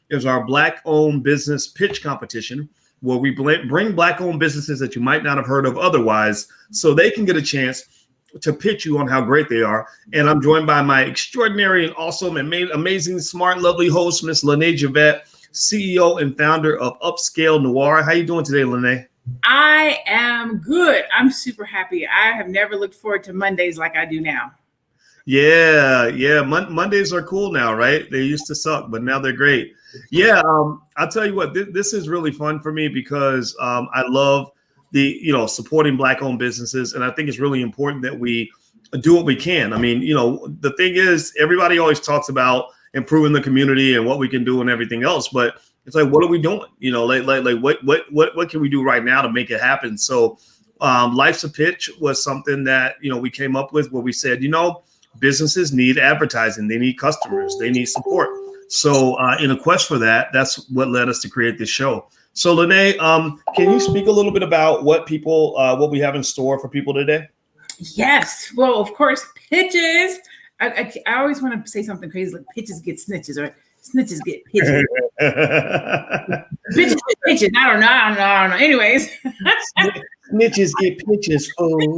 is our Black-owned business pitch competition, where we bring Black-owned businesses that you might not have heard of otherwise, so they can get a chance to pitch you on how great they are. And I'm joined by my extraordinary and awesome and amazing, smart, lovely host, Miss Lene Javette, CEO and founder of Upscale Noir. How you doing today, Lene? I am good. I'm super happy. I have never looked forward to Mondays like I do now. Yeah. Mondays are cool now, right? They used to suck, but now they're great. Yeah. I'll tell you what, this is really fun for me because I love supporting Black-owned businesses. And I think it's really important that we do what we can. I mean, the thing is, everybody always talks about improving the community and what we can do and everything else, but it's like, what are we doing? What can we do right now to make it happen? So Life's a Pitch was something that, we came up with where we said, businesses need advertising. They need customers. They need support. So in a quest for that, that's what led us to create this show. So Lene, can you speak a little bit about what we have in store for people today? Yes. Well, of course, pitches. I always want to say something crazy like pitches get snitches or snitches get pitches. Bitches get pitches. I don't know. Anyways. Snitches get pitches, fool.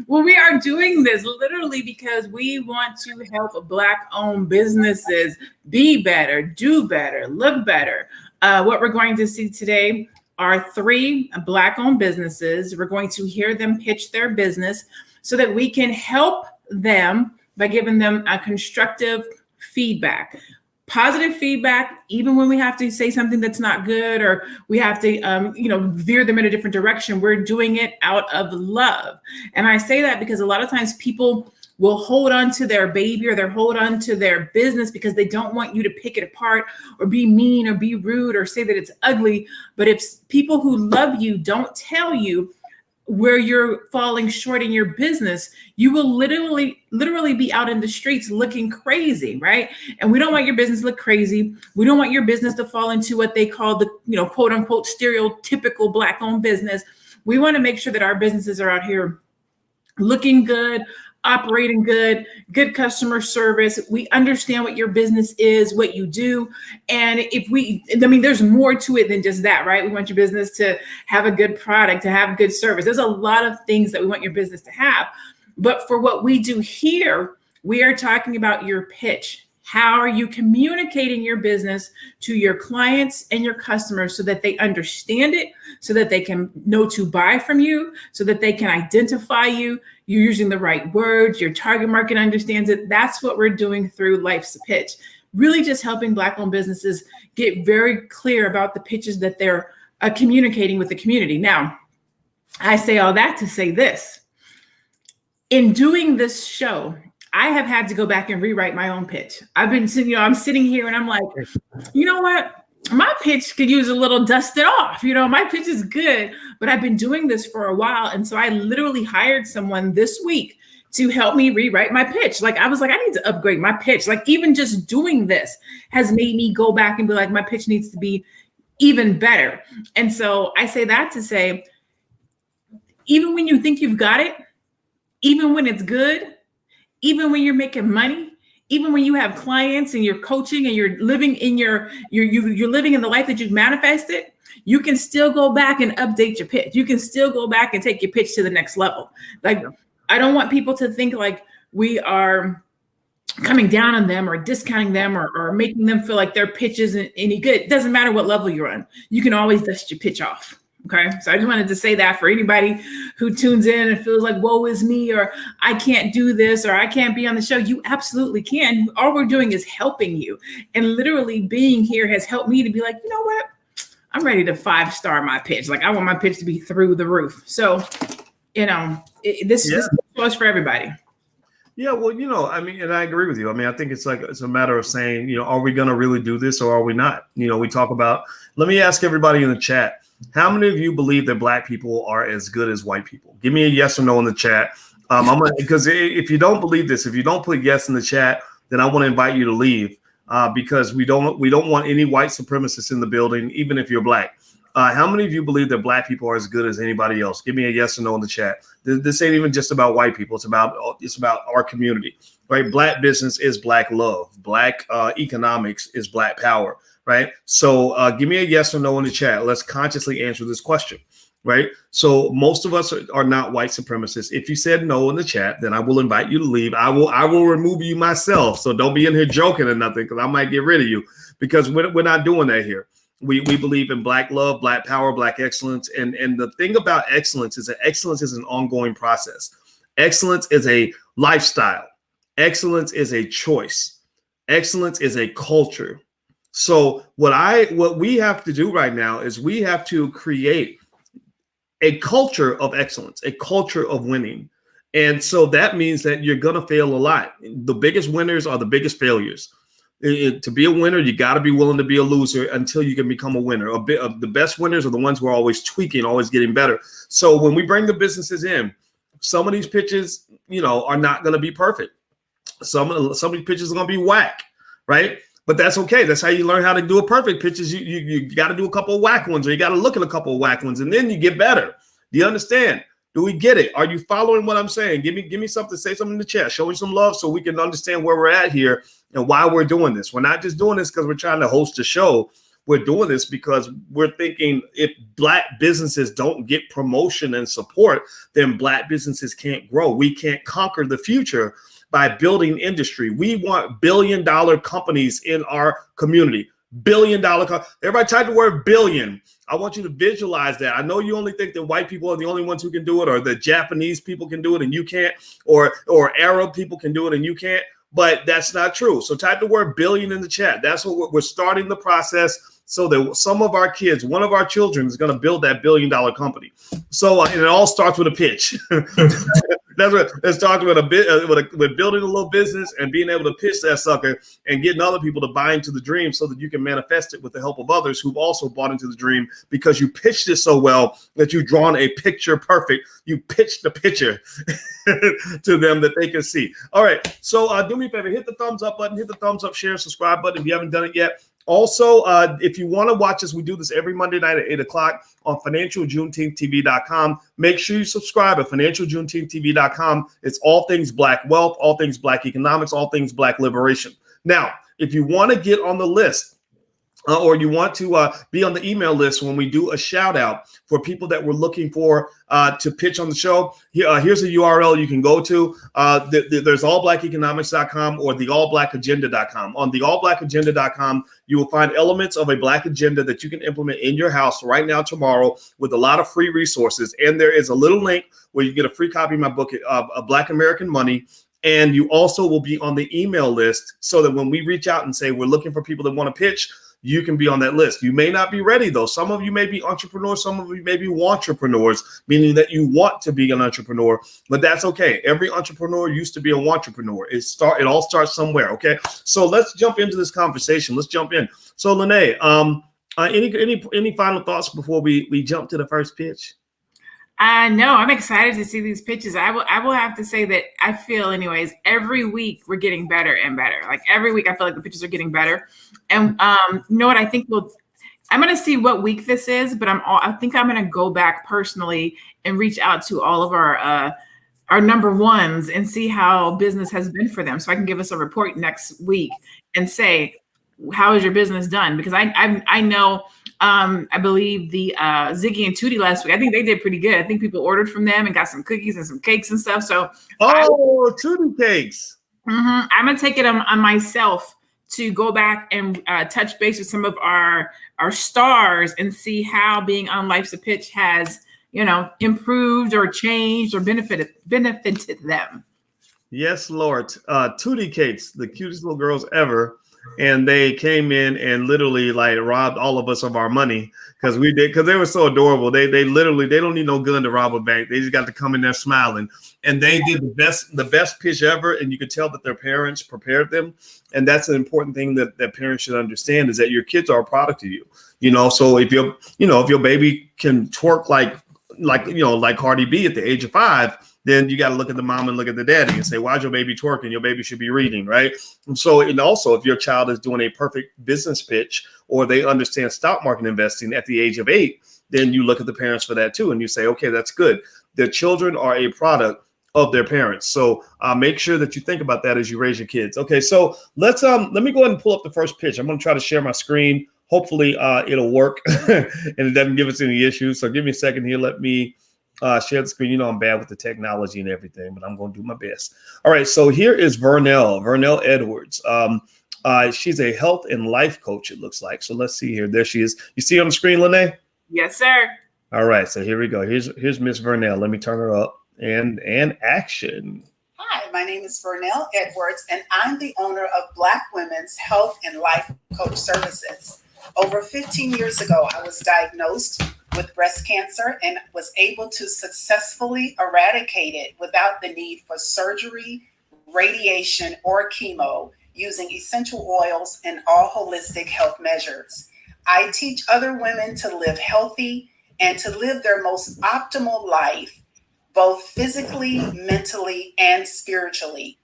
Well, we are doing this literally because we want to help Black-owned businesses be better, do better, look better. What we're going to see today are 3 Black-owned businesses. We're going to hear them pitch their business so that we can help them by giving them a constructive feedback. Positive feedback, even when we have to say something that's not good or we have to, veer them in a different direction, we're doing it out of love. And I say that because a lot of times people will hold on to their baby or they'll hold on to their business because they don't want you to pick it apart or be mean or be rude or say that it's ugly. But if people who love you don't tell you where you're falling short in your business, you will literally be out in the streets looking crazy, right? And we don't want your business to look crazy. We don't want your business to fall into what they call the, quote unquote, stereotypical Black-owned business. We want to make sure that our businesses are out here looking good, operating good customer service. We understand what your business is, what you do. And there's more to it than just that, right? We want your business to have a good product, to have good service. There's a lot of things that we want your business to have. But for what we do here, we are talking about your pitch. How are you communicating your business to your clients and your customers so that they understand it, so that they can know to buy from you, so that they can identify you? You're using the right words, your target market understands it. That's what we're doing through Life's a Pitch. Really just helping Black-owned businesses get very clear about the pitches that they're communicating with the community. Now, I say all that to say this. In doing this show, I have had to go back and rewrite my own pitch. I've been sitting, I'm sitting here and I'm like, you know what? My pitch could use a little dusted off. My pitch is good, but I've been doing this for a while. And so I literally hired someone this week to help me rewrite my pitch. I was like, I need to upgrade my pitch. Even just doing this has made me go back and be like, my pitch needs to be even better. And so I say that to say, even when you think you've got it, even when it's good, even when you're making money, even when you have clients and you're coaching and you're living in you're living in the life that you've manifested, you can still go back and update your pitch. You can still go back and take your pitch to the next level. I don't want people to think like we are coming down on them or discounting them or making them feel like their pitch isn't any good. It doesn't matter what level you're on. You can always dust your pitch off. Okay. So I just wanted to say that for anybody who tunes in and feels like, woe is me, or I can't do this, or I can't be on the show. You absolutely can. All we're doing is helping you. And literally being here has helped me to be like, you know what? I'm ready to 5-star my pitch. I want my pitch to be through the roof. So, this goes for everybody. Yeah, well, and I agree with you. I think it's a matter of saying, are we going to really do this or are we not? We talk about, let me ask everybody in the chat. How many of you believe that Black people are as good as white people? Give me a yes or no in the chat. Because if you don't believe this, if you don't put yes in the chat, then I want to invite you to leave because we don't want any white supremacists in the building, even if you're Black. How many of you believe that Black people are as good as anybody else? Give me a yes or no in the chat. This ain't even just about white people. It's about our community. right? Black business is Black love. Black economics is Black power, right? So give me a yes or no in the chat. Let's consciously answer this question, right? So most of us are not white supremacists. If you said no in the chat, then I will invite you to leave. I will remove you myself. So don't be in here joking or nothing, because I might get rid of you, because we're not doing that here. We believe in Black love, Black power, Black excellence. And the thing about excellence is that excellence is an ongoing process. Excellence is a lifestyle. Excellence is a choice. Excellence is a culture. So what we have to do right now is we have to create a culture of excellence, a culture of winning. And so that means that you're going to fail a lot. The biggest winners are the biggest failures. To be a winner, you got to be willing to be a loser until you can become a winner. A bit of the best winners are the ones who are always tweaking, always getting better. So when we bring the businesses in, some of these pitches, are not going to be perfect. Some of these pitches are going to be whack, right? But that's okay. That's how you learn how to do a perfect pitch. Is you got to do a couple of whack ones, or you got to look at a couple of whack ones, and then you get better. Do you understand? Do we get it? Are you following what I'm saying? Give me something. Say something in the chat. Show me some love so we can understand where we're at here and why we're doing this. We're not just doing this because we're trying to host a show. We're doing this because we're thinking if Black businesses don't get promotion and support, then Black businesses can't grow. We can't conquer the future by building industry. We want billion-dollar companies in our community. Billion-dollar. Everybody type the word billion. I want you to visualize that. I know you only think that white people are the only ones who can do it, or the Japanese people can do it and you can't, or Arab people can do it and you can't, but that's not true. So type the word billion in the chat. That's what we're starting the process, so that some of our kids, one of our children, is going to build that billion-dollar company. So and it all starts with a pitch. That's what it starts with with building a little business and being able to pitch that sucker and getting other people to buy into the dream, so that you can manifest it with the help of others who've also bought into the dream, because you pitched it so well that you've drawn a picture perfect. You pitched the picture to them that they can see. All right. So do me a favor, hit the thumbs up button, hit the thumbs up, share, subscribe button if you haven't done it yet. Also, if you want to watch us, we do this every Monday night at 8 o'clock on FinancialJuneteenthTV.com. Make sure you subscribe at FinancialJuneteenthTV.com. It's all things Black wealth, all things Black economics, all things Black liberation. Now, if you want to get on the list, or you want to be on the email list when we do a shout out for people that we're looking for to pitch on the show, here's a URL you can go to. There's allblackeconomics.com or the allblackagenda.com. On the allblackagenda.com, you will find elements of a Black agenda that you can implement in your house right now, tomorrow, with a lot of free resources. And there is a little link where you get a free copy of my book, Black American Money. And you also will be on the email list, so that when we reach out and say we're looking for people that want to pitch, you can be on that list. You may not be ready, though. Some of you may be entrepreneurs. Some of you may be wantrepreneurs, meaning that you want to be an entrepreneur, but that's okay. Every entrepreneur used to be a wantrepreneur. It all starts somewhere, okay? So let's jump into this conversation. Let's jump in. So, Lene, any final thoughts before we jump to the first pitch? No, I'm excited to see these pitches. I will have to say that I feel, anyways, every week we're getting better and better. Like every week, I feel like the pitches are getting better. And you know what? I think I'm going to see what week this is, but I think I'm going to go back personally and reach out to all of our number ones and see how business has been for them, so I can give us a report next week and say, how is your business done? Because I know. I believe the Ziggy and Tootie last week, I think they did pretty good. I think people ordered from them and got some cookies and some cakes and stuff. So Tootie cakes. I'm gonna take it on myself to go back and touch base with some of our stars and see how being on Life's a Pitch has improved or changed or benefited them. Yes, Lord. Tootie cakes, the cutest little girls ever. And they came in and literally robbed all of us of our money because they were so adorable. They don't need no gun to rob a bank. They just got to come in there smiling. And they did the best pitch ever. And you could tell that their parents prepared them. And that's an important thing that parents should understand, is that your kids are a product of you. So if your baby can twerk like Cardi B at the age of 5, then you got to look at the mom and look at the daddy and say, why's your baby twerking? Your baby should be reading, right? And also, if your child is doing a perfect business pitch, or they understand stock market investing at the age of 8, then you look at the parents for that too. And you say, okay, that's good. The children are a product of their parents. So make sure that you think about that as you raise your kids. Okay, so let me go ahead and pull up the first pitch. I'm going to try to share my screen. Hopefully it'll work and it doesn't give us any issues. So give me a second here. Let me share the screen. You know I'm bad with the technology and everything, but I'm going to do my best. All right, so here is Vernel Edwards. She's a health and life coach, it looks like. So let's see here. There she is. You see on the screen, Lene? Yes, sir. All right, so here we go. Here's Miss Vernel. Let me turn her up and action. Hi, my name is Vernel Edwards, and I'm the owner of Black Women's Health and Life Coach Services. Over 15 years ago, I was diagnosed with breast cancer and was able to successfully eradicate it without the need for surgery, radiation, or chemo, using essential oils and all holistic health measures. I teach other women to live healthy and to live their most optimal life, both physically, mentally, and spiritually.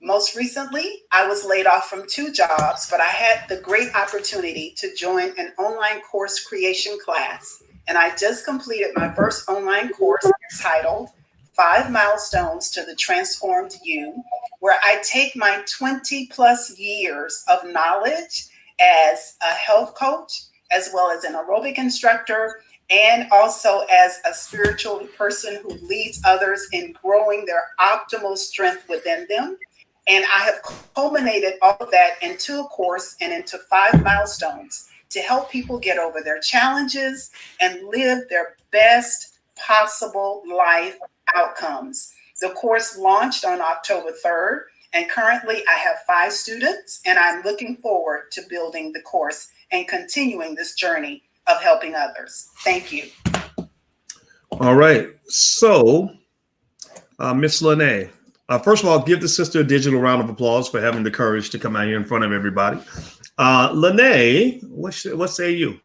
Most recently, I was laid off from 2 jobs, but I had the great opportunity to join an online course creation class. And I just completed my first online course entitled 5 Milestones to the Transformed You, where I take my 20 plus years of knowledge as a health coach, as well as an aerobic instructor, and also as a spiritual person who leads others in growing their optimal strength within them. And I have culminated all of that into a course and into 5 milestones to help people get over their challenges and live their best possible life outcomes. The course launched on October 3rd, and currently I have 5 students, and I'm looking forward to building the course and continuing this journey of helping others. Thank you. All right. So, Miss Lene, first of all, give the sister a digital round of applause for having the courage to come out here in front of everybody. Lene, what say you?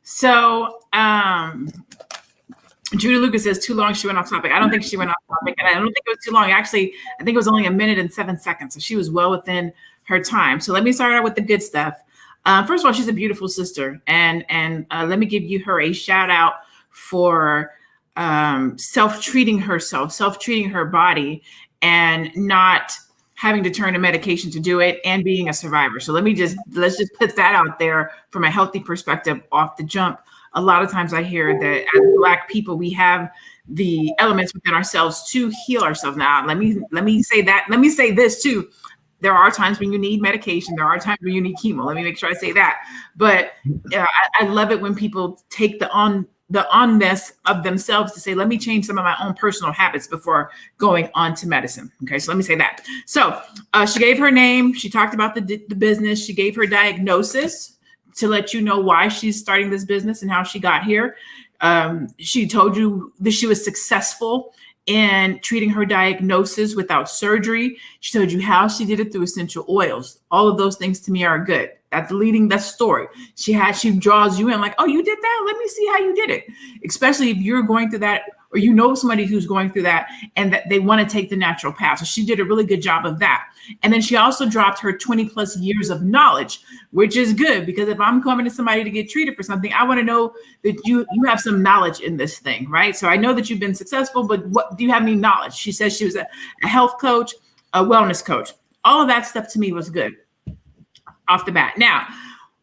So, Judy Lucas says too long. She went off topic. I don't think she went off topic, and I don't think it was too long. Actually, I think it was only 1 minute and 7 seconds. So she was well within her time. So let me start out with the good stuff. First of all, she's a beautiful sister, and let me give you her a shout out for self-treating herself, self-treating her body, and not having to turn to medication to do it, and being a survivor. So let's just put that out there from a healthy perspective off the jump. A lot of times I hear that as Black people, we have the elements within ourselves to heal ourselves. Now, let me say that. Let me say this too. There are times when you need medication. There are times when you need chemo. Let me make sure I say that. But I love it when people take the onness of themselves to say, let me change some of my own personal habits before going on to medicine. Okay, so let me say that. So she gave her name. She talked about the business. She gave her diagnosis to let you know why she's starting this business and how she got here. She told you that she was successful in treating her diagnosis without surgery. She told you how she did it through essential oils. All of those things to me are good. That's leading that story. She draws you in like, oh, you did that? Let me see how you did it. Especially if you're going through that, or you know somebody who's going through that and that they want to take the natural path. So she did a really good job of that. And then she also dropped her 20 plus years of knowledge, which is good, because if I'm coming to somebody to get treated for something, I want to know that you have some knowledge in this thing, right? So I know that you've been successful, but what do you have any knowledge? She says she was a health coach, a wellness coach. All of that stuff to me was good off the bat. Now,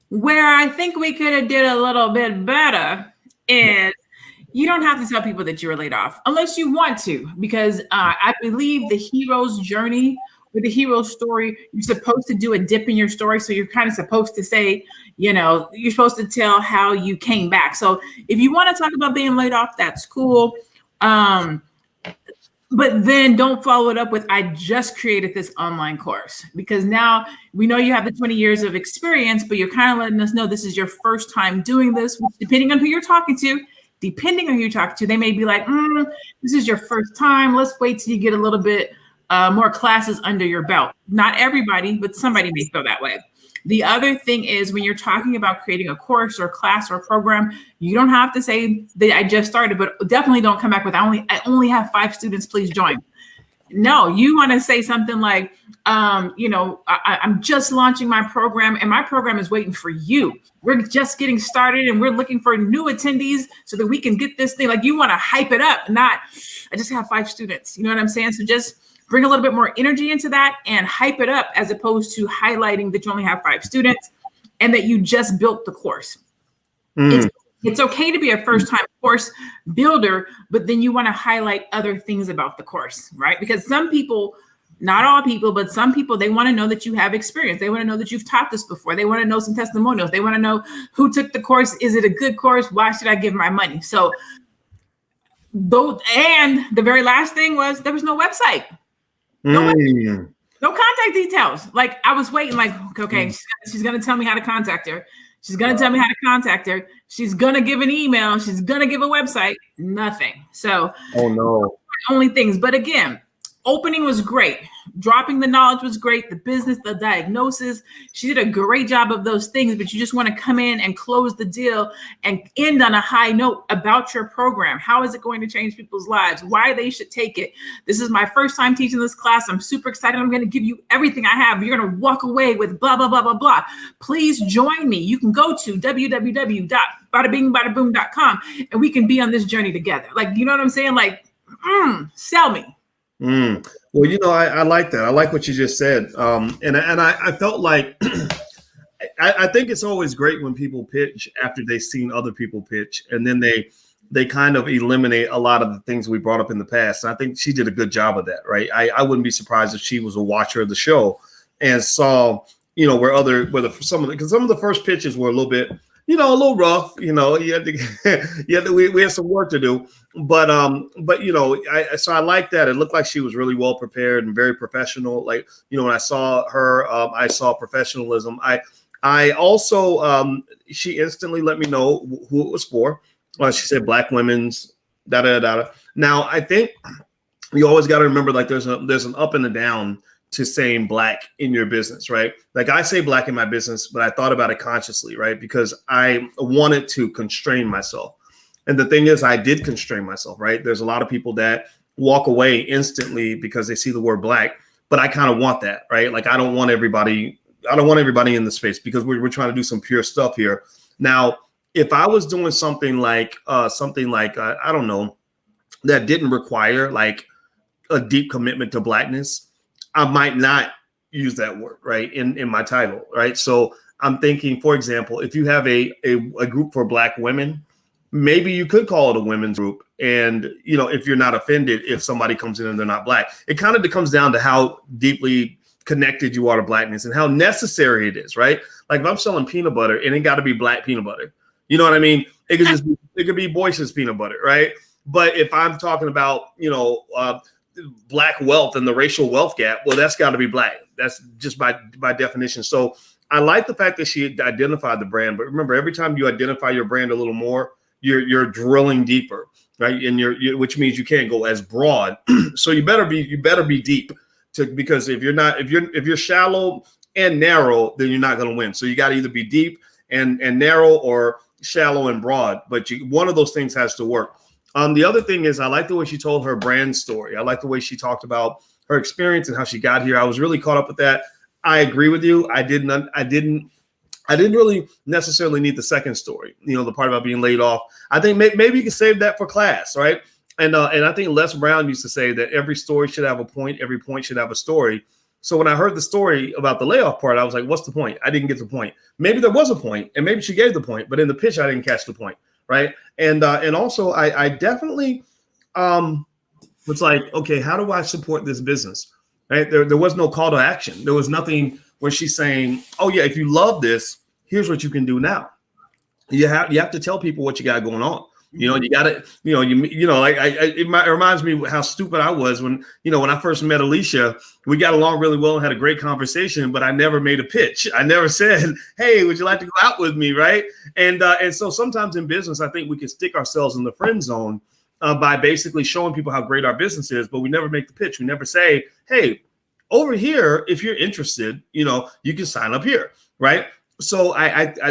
where I think we could have did a little bit better is you don't have to tell people that you were laid off unless you want to, because I believe the hero's journey or the hero story, you're supposed to do a dip in your story. So you're kind of supposed to say, you're supposed to tell how you came back. So if you want to talk about being laid off, that's cool. But then don't follow it up with, I just created this online course, because now we know you have the 20 years of experience, but you're kind of letting us know this is your first time doing this, depending on who you're talking to. Depending on who you talk to, they may be like, this is your first time. Let's wait till you get a little bit more classes under your belt. Not everybody, but somebody may feel that way. The other thing is, when you're talking about creating a course or a class or a program, you don't have to say that I just started, but definitely don't come back with, I only have 5 students, please join. No, you want to say something like, I'm just launching my program and my program is waiting for you. We're just getting started and we're looking for new attendees so that we can get this thing. Like, you want to hype it up, not, I just have 5 students. You know what I'm saying? So just bring a little bit more energy into that and hype it up, as opposed to highlighting that you only have 5 students and that you just built the course. It's okay to be a first-time course builder, but then you want to highlight other things about the course, right? Because some people, not all people, but some people, they want to know that you have experience. They want to know that you've taught this before. They want to know some testimonials. They want to know who took the course. Is it a good course? Why should I give my money? So, and the very last thing was, there was no website. No contact details. Like, I was waiting, like, okay, she's going to tell me how to contact her. She's going to tell me how to contact her. She's going to give an email. She's going to give a website. Nothing. So, oh no, only things. But again, opening was great. Dropping the knowledge was great. The business, the diagnosis, she did a great job of those things, but you just want to come in and close the deal and end on a high note about your program. How is it going to change people's lives? Why they should take it? This is my first time teaching this class. I'm super excited. I'm going to give you everything I have. You're going to walk away with blah, blah, blah, blah, blah. Please join me. You can go to www.badabingbadaboom.com and we can be on this journey together. Like, you know what I'm saying? Like, sell me. Well, I like that. I like what you just said. And I felt like I think it's always great when people pitch after they've seen other people pitch, and then they kind of eliminate a lot of the things we brought up in the past. And I think she did a good job of that, right? I wouldn't be surprised if she was a watcher of the show and saw, because some of the first pitches were a little bit, a little rough. We had some work to do, but so I like that. It looked like she was really well prepared and very professional. Like, when I saw her, I saw professionalism. I also, she instantly let me know who it was for. She said Black women's, da da da. Now, I think you always got to remember, like, there's an up and a down to saying Black in your business, right? Like, I say Black in my business, but I thought about it consciously, right? Because I wanted to constrain myself. And the thing is, I did constrain myself, right? There's a lot of people that walk away instantly because they see the word Black, but I kind of want that, right? Like, I don't want everybody in the space, because we're trying to do some pure stuff here. Now, if I was doing something like I don't know, that didn't require like a deep commitment to Blackness, I might not use that word, right, in my title, right? So I'm thinking, for example, if you have a group for Black women, maybe you could call it a women's group. And, if you're not offended if somebody comes in and they're not Black, it kind of comes down to how deeply connected you are to Blackness and how necessary it is, right? Like, if I'm selling peanut butter, it ain't got to be Black peanut butter. You know what I mean? It could be Boyce's peanut butter, right? But if I'm talking about, Black wealth and the racial wealth gap, well, that's got to be Black. That's just by definition. So I like the fact that she identified the brand, but remember, every time you identify your brand a little more, you're drilling deeper, right? And which means you can't go as broad. So you better be deep, because if you're shallow and narrow, then you're not going to win. So you got to either be deep and narrow, or shallow and broad. But one of those things has to work. The other thing is, I like the way she told her brand story. I like the way she talked about her experience and how she got here. I was really caught up with that. I agree with you. I didn't really necessarily need the second story. The part about being laid off. I think maybe you can save that for class, right? And I think Les Brown used to say that every story should have a point. Every point should have a story. So when I heard the story about the layoff part, I was like, what's the point? I didn't get the point. Maybe there was a point, and maybe she gave the point, but in the pitch, I didn't catch the point. Right. And also I definitely was like, okay, how do I support this business? Right. There was no call to action. There was nothing where she's saying, oh, yeah, if you love this, here's what you can do now. You have to tell people what you got going on. You got to, it reminds me how stupid I was when I first met Alicia. We got along really well and had a great conversation, but I never made a pitch. I never said, hey, would you like to go out with me? Right. And so sometimes in business, I think we can stick ourselves in the friend zone by basically showing people how great our business is, but we never make the pitch. We never say, hey, over here, if you're interested, you can sign up here. Right. So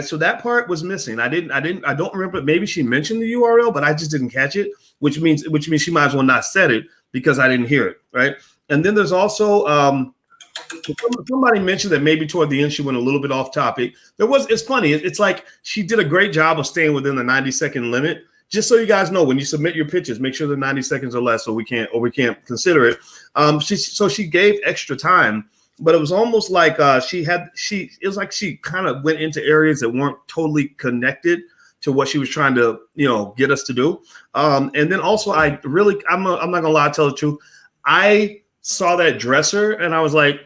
so that part was missing. I don't remember. Maybe she mentioned the URL, but I just didn't catch it, which means she might as well not said it, because I didn't hear it. Right. And then there's also somebody mentioned that maybe toward the end she went a little bit off topic. It's funny. It's like she did a great job of staying within the 90-second limit. Just so you guys know, when you submit your pitches, make sure they're 90 seconds or less, so we can't consider it. She gave extra time, but it was almost like it was like she kind of went into areas that weren't totally connected to what she was trying to get us to do. And then also I'm not gonna lie, tell the truth. I saw that dresser and I was like,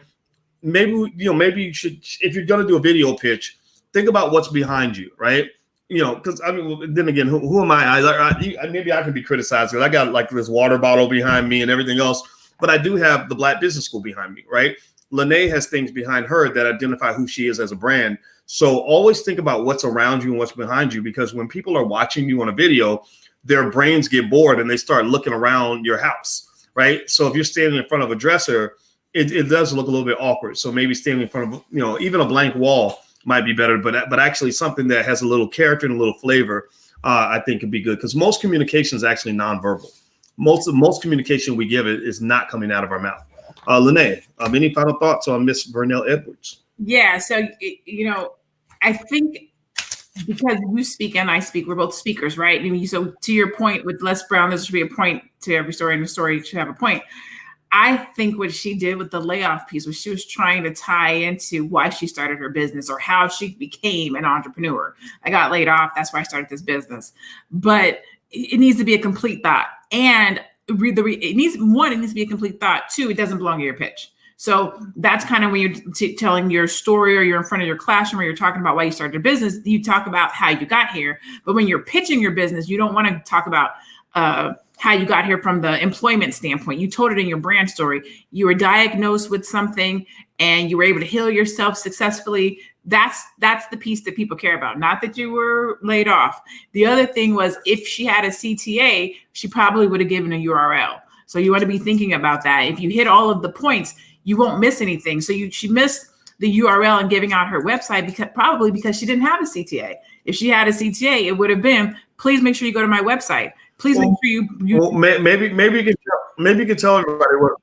maybe you should, if you're gonna do a video pitch, think about what's behind you, right? Because I mean, then again, who am I? Maybe I can be criticized because I got like this water bottle behind me and everything else, but I do have the Black Business School behind me, right? Lene has things behind her that identify who she is as a brand. So always think about what's around you and what's behind you, because when people are watching you on a video, their brains get bored and they start looking around your house, right? So if you're standing in front of a dresser, it does look a little bit awkward. So maybe standing in front of, even a blank wall might be better, but actually something that has a little character and a little flavor, I think could be good, because most communication is actually nonverbal. Most communication we give it is not coming out of our mouth. Lene, any final thoughts on Miss Vernel Edwards? Yeah, so I think because you speak and I speak, we're both speakers, right? I mean, so to your point with Les Brown, there should be a point to every story, and the story should have a point. I think what she did with the layoff piece was she was trying to tie into why she started her business or how she became an entrepreneur. I got laid off. That's why I started this business. But it needs to be a complete thought. And it needs to be a complete thought. Two, it doesn't belong in your pitch. So that's kind of when you're telling your story, or you're in front of your classroom, or you're talking about why you started a business, you talk about how you got here. But when you're pitching your business, you don't want to talk about how you got here from the employment standpoint. You told it in your brand story. You were diagnosed with something and you were able to heal yourself successfully. That's the piece that people care about, not that you were laid off. The other thing was, if she had a CTA, she probably would have given a URL. So you want to be thinking about that. If you hit all of the points, you won't miss anything. So she missed the URL and giving out her website because she didn't have a CTA. If she had a CTA, it would have been, please make sure you go to my website. Please make sure you. Maybe you can tell everybody what.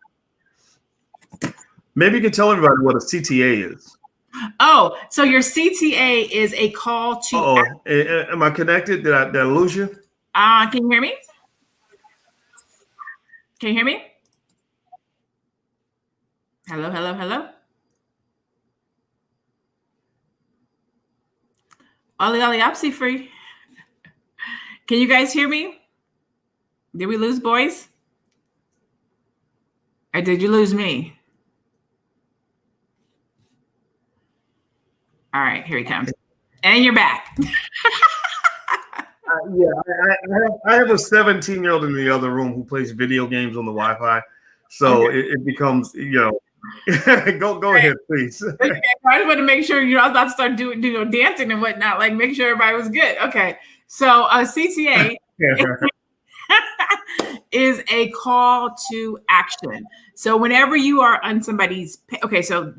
Maybe you can tell everybody what a CTA is. Oh, so your CTA is a call to. Am I connected? Did I lose you? Can you hear me? Can you hear me? Hello, hello, hello. Ollie, Opsy free. Can you guys hear me? Did we lose boys? Or did you lose me? All right, here he comes. And you're back. I have a 17-year-old in the other room who plays video games on the Wi-Fi. So okay. it becomes, go ahead, please. Okay, I just want to make sure, I was about to start doing dancing and whatnot, like make sure everybody was good. Okay, so CTA is a call to action. So whenever you are on somebody's, so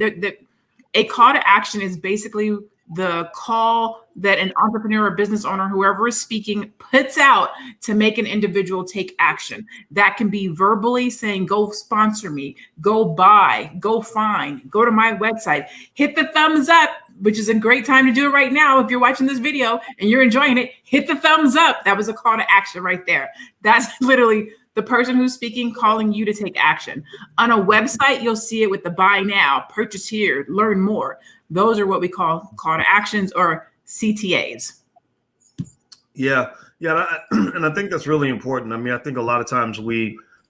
a call to action is basically the call that an entrepreneur or business owner, whoever is speaking, puts out to make an individual take action. That can be verbally saying, go sponsor me, go buy, go find, go to my website, hit the thumbs up, which is a great time to do it right now. If you're watching this video and you're enjoying it, hit the thumbs up. That was a call to action right there. That's literally the person who's speaking calling you to take action. On a website, you'll see it with the buy now, purchase here, learn more. Those are what we call to actions, or CTAs. Yeah. And I think that's really important. I mean, I think a lot of times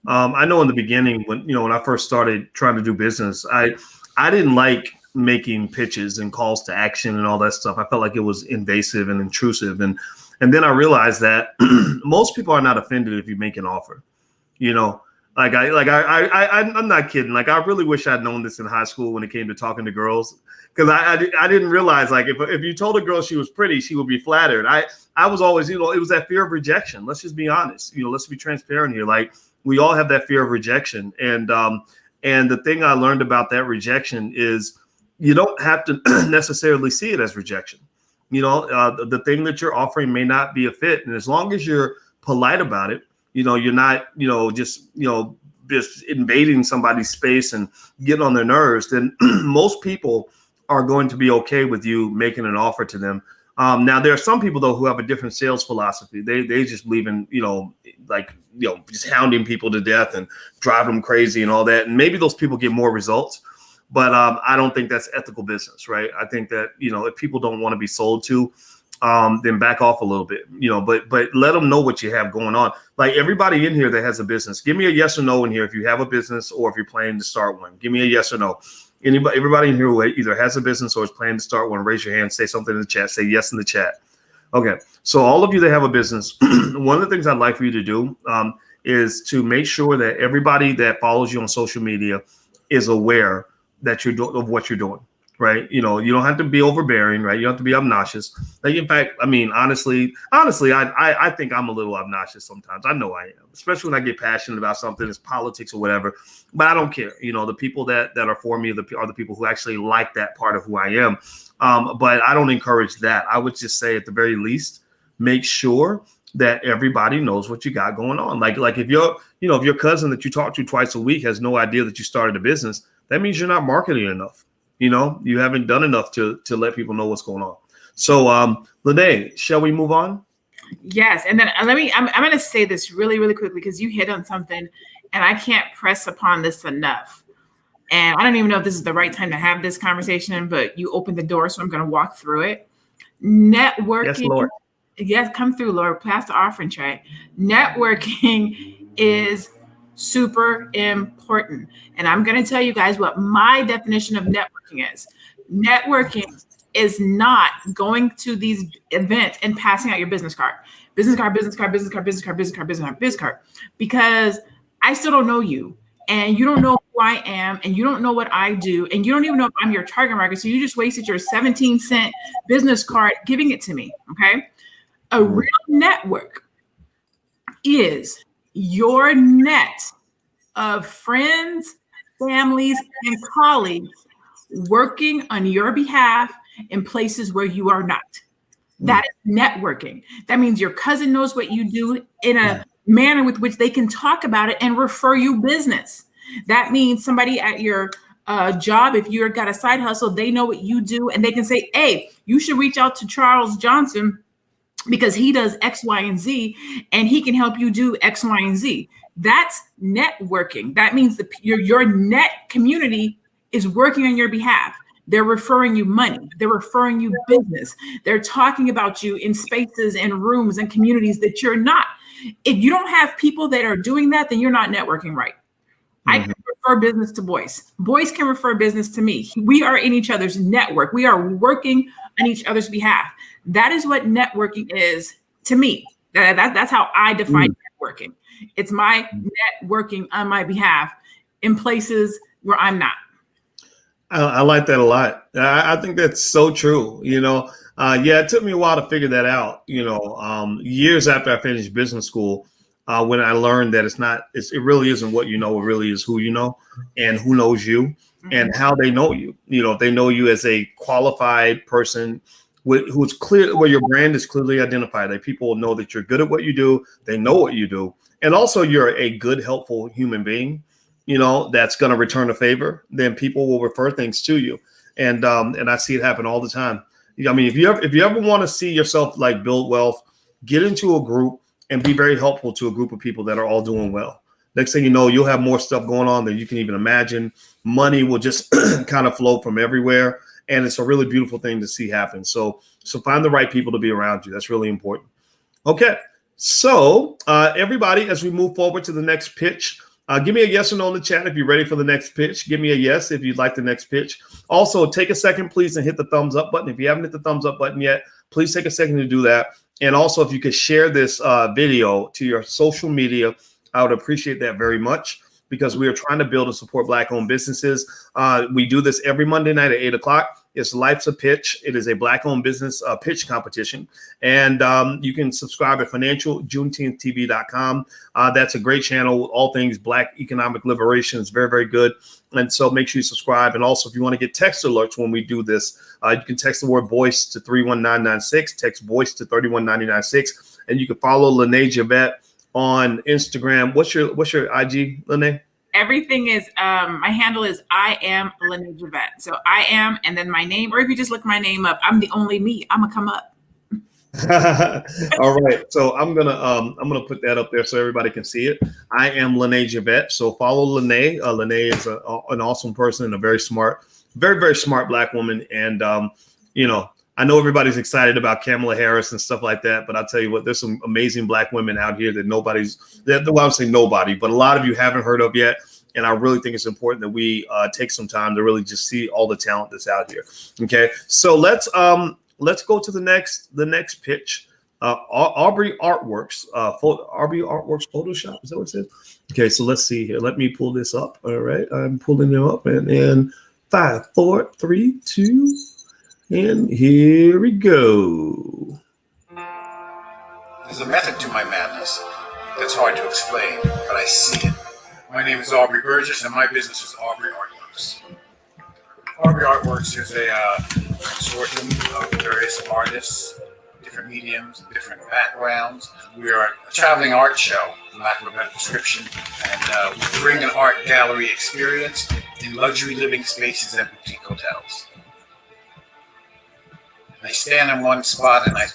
I know in the beginning when I first started trying to do business, I didn't like making pitches and calls to action and all that stuff. I felt like it was invasive and intrusive. And then I realized that most people are not offended if you make an offer. I'm not kidding. Like, I really wish I'd known this in high school when it came to talking to girls, because I didn't realize, like, if you told a girl she was pretty, she would be flattered. I was always, it was that fear of rejection. Let's just be honest. Let's be transparent here. Like, we all have that fear of rejection. And the thing I learned about that rejection is you don't have to necessarily see it as rejection. The thing that you're offering may not be a fit. And as long as you're polite about it, you're not, just, just invading somebody's space and getting on their nerves, then most people are going to be okay with you making an offer to them. Now, there are some people, though, who have a different sales philosophy. They just believe in, just hounding people to death and driving them crazy and all that. And maybe those people get more results. But I don't think that's ethical business, right? I think that, if people don't want to be sold to, then back off a little bit, but let them know what you have going on. Like everybody in here that has a business, give me a yes or no in here if you have a business or if you're planning to start one. Give me a yes or no. Everybody in here who either has a business or is planning to start one, raise your hand, say something in the chat, say yes in the chat. Okay, so all of you that have a business, one of the things I'd like for you to do is to make sure that everybody that follows you on social media is aware that of what you're doing, right? You don't have to be overbearing, right? You don't have to be obnoxious. Like, in fact, I mean, honestly, I think I'm a little obnoxious sometimes. I know I am, especially when I get passionate about something, it's politics or whatever, but I don't care. The people that are for me are the people who actually like that part of who I am. But I don't encourage that. I would just say at the very least, make sure that everybody knows what you got going on. Like if your cousin that you talk to twice a week has no idea that you started a business, that means you're not marketing enough. You haven't done enough to let people know what's going on. So, Lene, shall we move on? Yes. And then I'm going to say this really, really quickly because you hit on something and I can't press upon this enough. And I don't even know if this is the right time to have this conversation, but you opened the door, so I'm going to walk through it. Networking. Yes, Lord. Yes, come through, Lord. Pass the offering tray. Networking is super important. And I'm going to tell you guys what my definition of networking is. Networking is not going to these events and passing out your business card, because I still don't know you and you don't know who I am and you don't know what I do and you don't even know if I'm your target market. So you just wasted your 17-cent business card giving it to me. Okay. A real network is your net of friends, families, and colleagues working on your behalf in places where you are not. That is networking. That means your cousin knows what you do in a manner with which they can talk about it and refer you business. That means somebody at your job, if you've got a side hustle, they know what you do and they can say, hey, you should reach out to Charles Johnson because he does X, Y, and Z, and he can help you do X, Y, and Z. That's networking. That means your net community is working on your behalf. They're referring you money. They're referring you business. They're talking about you in spaces and rooms and communities that you're not. If you don't have people that are doing that, then you're not networking right. I can refer business to Boyce. Boyce can refer business to me. We are in each other's network. We are working on each other's behalf. That is what networking is to me. That's how I define networking. It's my networking on my behalf in places where I'm not. I like that a lot. I think that's so true. It took me a while to figure that out. Years after I finished business school, when I learned that it really isn't what you know, it really is who you know and who knows you and how they know you. If they know you as a qualified person who's clear, where your brand is clearly identified, that people know that you're good at what you do, they know what you do, and also you're a good, helpful human being, that's going to return a favor, then people will refer things to you. And I see it happen all the time. I mean, if you ever want to see yourself like build wealth, get into a group and be very helpful to a group of people that are all doing well. Next thing you know, you'll have more stuff going on than you can even imagine. Money will just kind of flow from everywhere. And it's a really beautiful thing to see happen. So find the right people to be around you. That's really important. Okay. So everybody, as we move forward to the next pitch, give me a yes or no in the chat if you're ready for the next pitch. Give me a yes if you'd like the next pitch. Also, take a second, please, and hit the thumbs up button. If you haven't hit the thumbs up button yet, please take a second to do that. And also, if you could share this video to your social media, I would appreciate that very much, because we are trying to build and support Black-owned businesses. We do this every Monday night at 8 o'clock. It's Life's a Pitch. It is a Black-owned business pitch competition. And you can subscribe at FinancialJuneteenthTV.com. That's a great channel with all things Black economic liberation. It's very, very good. And so make sure you subscribe. And also, if you want to get text alerts when we do this, you can text the word Boyce to 31996, text Boyce to 31996. And you can follow Lene Javette on Instagram. What's your IG, Lene? everything is my handle is I am Lene Javette. So I am, and then my name, or if you just look my name up, I'm the only me. I'm gonna come up. All right, so I'm gonna put that up there so everybody can see it. I am Lene Javette. So follow Lene. Lene is an awesome person and a very smart, very smart Black woman. And you know, I know everybody's excited about Kamala Harris and stuff like that, but I'll tell you what, there's some amazing Black women out here that well, I would say nobody, but a lot of you haven't heard of yet. And I really think it's important that we take some time to really just see all the talent that's out here. Okay, so let's go to the next pitch. Aubrey Artworks, Aubrey Artworks Photoshop. Is that what it says? Okay, so let's see here. Let me pull this up. All right, I'm pulling them up, and 5, 4, 3, 2, and here we go. There's a method to my madness that's hard to explain, but I see it. My name is Aubrey Burgess, and my business is Aubrey Artworks. Aubrey Artworks is a consortium of various artists, different mediums, different backgrounds. We are a traveling art show, for lack of a better description, and we bring an art gallery experience in luxury living spaces and boutique hotels. And I stand in one spot and I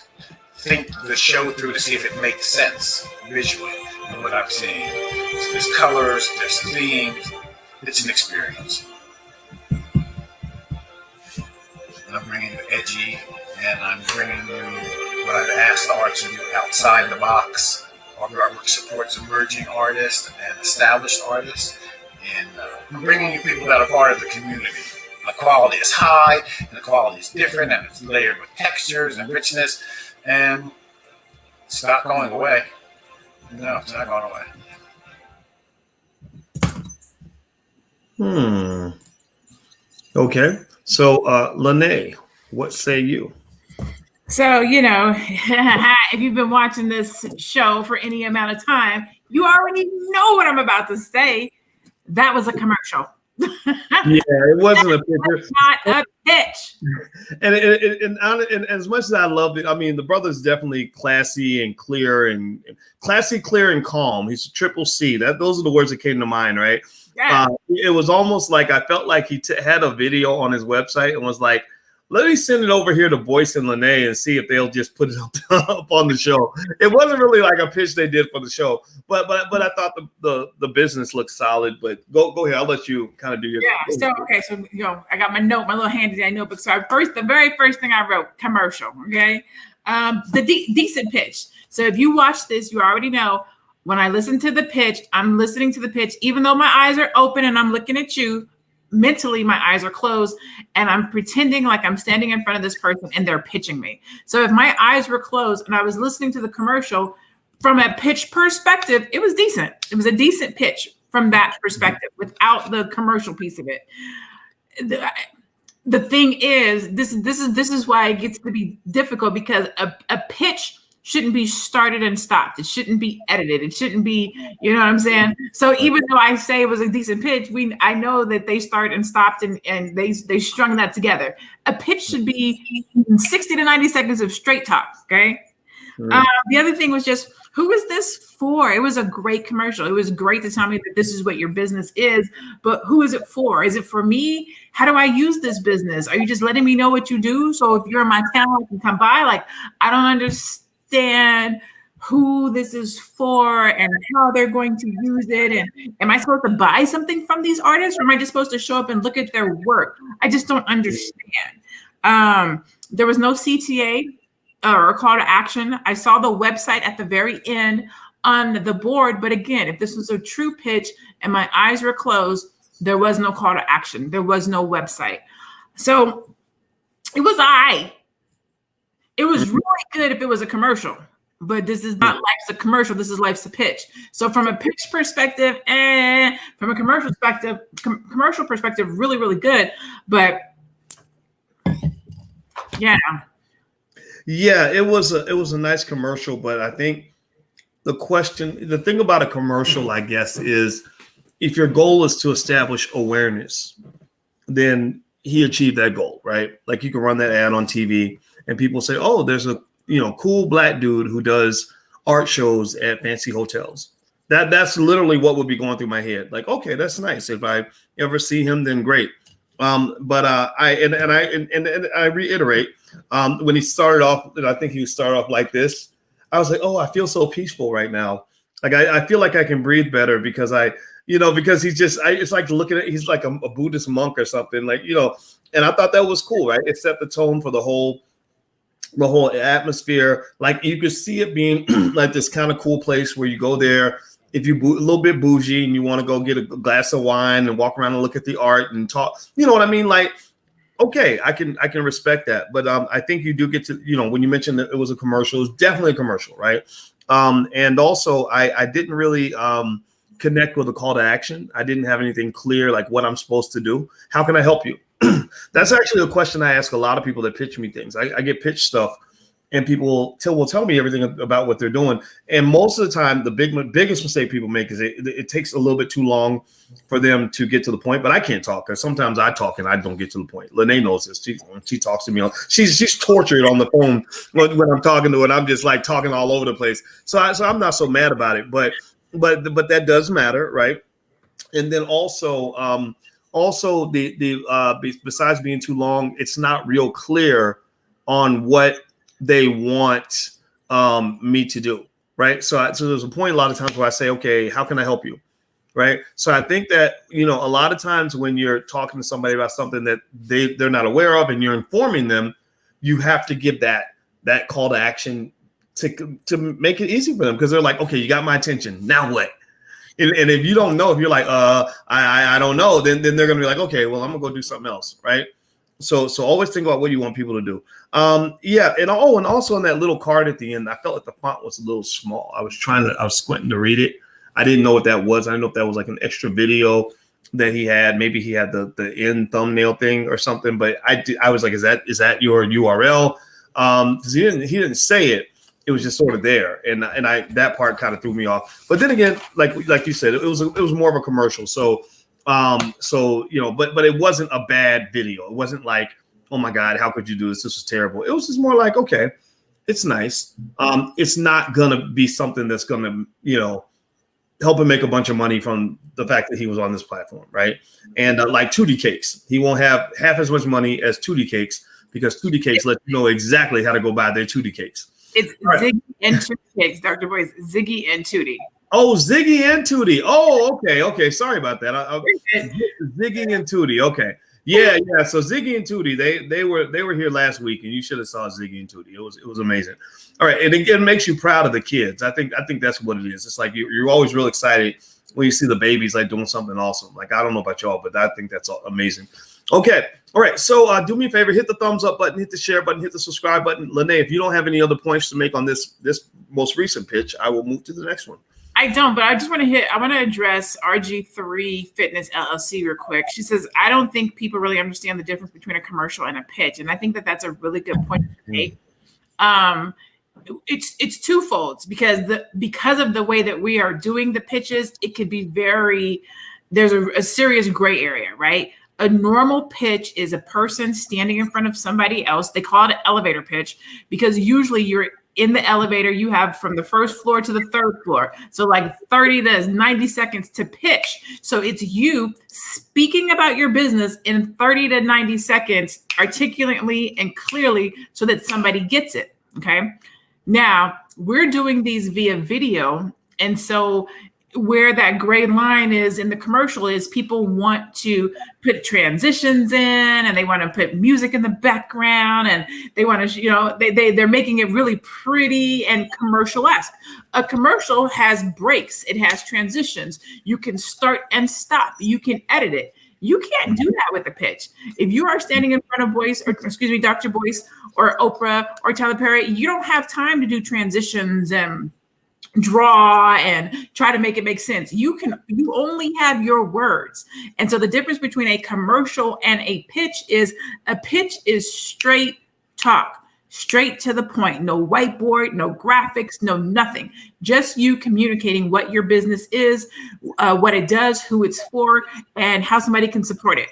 think the show through to see if it makes sense visually of what I'm seeing. So there's colors, there's themes, it's an experience. And I'm bringing you edgy, and I'm bringing you what I've asked the artists to do outside the box. Aubrey Artworks supports emerging artists and established artists, and I'm bringing you people that are part of the community. The quality is high, and the quality is different, and it's layered with textures and richness, and it's not going away. No, it's not going away. Okay. So, Lene, what say you? So, you know, if you've been watching this show for any amount of time, you already know what I'm about to say. That was a commercial. Yeah, it wasn't a pitch. Not a pitch. And as much as I loved it, I mean, the brother's definitely classy and clear and calm. He's a triple C. Those are the words that came to mind, right? Yeah. It was almost like I felt like he had a video on his website and was like, let me send it over here to Boyce and Lene and see if they'll just put it up on the show. It wasn't really like a pitch they did for the show, but I thought the business looked solid. But go ahead, I'll let you kind of do your. Yeah. So okay, so you know, I got my little handy dandy notebook. So the very first thing I wrote, commercial. Okay, the decent pitch. So if you watch this, you already know. When I listen to the pitch, I'm listening to the pitch, even though my eyes are open and I'm looking at you. Mentally, my eyes are closed and I'm pretending like I'm standing in front of this person and they're pitching me. So if my eyes were closed and I was listening to the commercial from a pitch perspective, it was decent. It was a decent pitch from that perspective without the commercial piece of it. The thing is, this is why it gets to be difficult, because a pitch shouldn't be started and stopped. It shouldn't be edited. It shouldn't be, you know what I'm saying? So even though I say it was a decent pitch, I know that they started and stopped and they strung that together. A pitch should be 60 to 90 seconds of straight talk, okay? The other thing was just, who is this for? It was a great commercial. It was great to tell me that this is what your business is, but who is it for? Is it for me? How do I use this business? Are you just letting me know what you do? So if you're in my town, I can come by? Like, I don't understand who this is for and how they're going to use it. And am I supposed to buy something from these artists, or am I just supposed to show up and look at their work? I just don't understand. There was no CTA or a call to action. I saw the website at the very end on the board, but again, if this was a true pitch and my eyes were closed, there was no call to action. There was no website. So it was It was really good if it was a commercial, but this is not life's a commercial. This is life's a pitch. So from a pitch perspective and from a commercial perspective, really, really good. But yeah. Yeah, it was a nice commercial, but I think the thing about a commercial, I guess, is if your goal is to establish awareness, then he achieved that goal, right? Like you can run that ad on TV and people say, oh, there's a cool Black dude who does art shows at fancy hotels. That's literally what would be going through my head. Like, okay, that's nice. If I ever see him, then great. But I reiterate, when he started off, and I think he started off like this, I was like, oh, I feel so peaceful right now. Like I feel like I can breathe better because because he's just, it's like looking at, he's like a Buddhist monk or something, like, and I thought that was cool, right? It set the tone for the whole atmosphere. Like you could see it being like this kind of cool place where you go there if you're a little bit bougie and you want to go get a glass of wine and walk around and look at the art and talk, you know what I mean? Like, okay, I can respect that. But I think you do get to, when you mentioned that it was a commercial, it was definitely a commercial, right? And also I didn't really connect with a call to action. I didn't have anything clear, like what I'm supposed to do. How can I help you? That's actually a question I ask a lot of people that pitch me things. I get pitched stuff and people will tell me everything about what they're doing. And most of the time, the biggest mistake people make is it takes a little bit too long for them to get to the point. But I can't talk, because sometimes I talk and I don't get to the point. Lene knows this. She talks to me. She's tortured on the phone when I'm talking to her, and I'm just like talking all over the place. So I'm not so mad about it. But that does matter, right? And then also besides being too long, it's not real clear on what they want me to do, right? So there's a point a lot of times where I say, okay, how can I help you, right? So I think that, a lot of times when you're talking to somebody about something that they're not aware of and you're informing them, you have to give that call to action to make it easy for them, because they're like, okay, you got my attention, now what? And if you don't know, if you're like, I don't know, then they're gonna be like, okay, well, I'm gonna go do something else, right? So always think about what you want people to do. And also on that little card at the end, I felt like the font was a little small. I was squinting to read it. I didn't know what that was. I didn't know if that was like an extra video that he had. Maybe he had the end thumbnail thing or something. But I was like, is that your URL? Because he didn't say it. It was just sort of there, and that part kind of threw me off. But then again, like you said, it was more of a commercial. So but it wasn't a bad video. It wasn't like, oh my God, how could you do this? This was terrible. It was just more like, okay, it's nice. It's not gonna be something that's gonna, help him make a bunch of money from the fact that he was on this platform, right? And like Tootie Cakes, he won't have half as much money as Tootie Cakes, because Tootie Cakes let you know exactly how to go buy their Tootie Cakes. It's right. Ziggy and Tootie Cakes, Dr. Boyce. Ziggy and Tootie. Oh, Ziggy and Tootie. Oh, okay. Sorry about that. Ziggy and Tootie. Okay. Yeah. So Ziggy and Tootie, they were here last week, and you should have saw Ziggy and Tootie. It was amazing. All right, and again, it makes you proud of the kids. I think that's what it is. It's like you're always real excited when you see the babies like doing something awesome. Like, I don't know about y'all, but I think that's amazing. Okay. All right. So do me a favor, hit the thumbs up button, hit the share button, hit the subscribe button. Lene, if you don't have any other points to make on this most recent pitch, I will move to the next one. I don't, but I just want to address RG3 Fitness LLC real quick. She says, I don't think people really understand the difference between a commercial and a pitch. And I think that's a really good point to make. It's twofold, because of the way that we are doing the pitches, it could be there's a serious gray area, right? A normal pitch is a person standing in front of somebody else. They call it an elevator pitch, because usually you're in the elevator, you have from the first floor to the third floor. So like 30 to 90 seconds to pitch. So it's you speaking about your business in 30 to 90 seconds, articulately and clearly, so that somebody gets it. Okay. Now we're doing these via video. And so where that gray line is in the commercial is people want to put transitions in, and they want to put music in the background, and they want to, they're making it really pretty and commercial-esque. A commercial has breaks. It has transitions. You can start and stop. You can edit it. You can't do that with a pitch. If you are standing in front of Dr. Boyce or Oprah or Tyler Perry, you don't have time to do transitions and draw and try to make it make sense. You only have your words. And so the difference between a commercial and a pitch is straight talk, straight to the point, no whiteboard, no graphics, no nothing, just you communicating what your business is, what it does, who it's for, and how somebody can support it.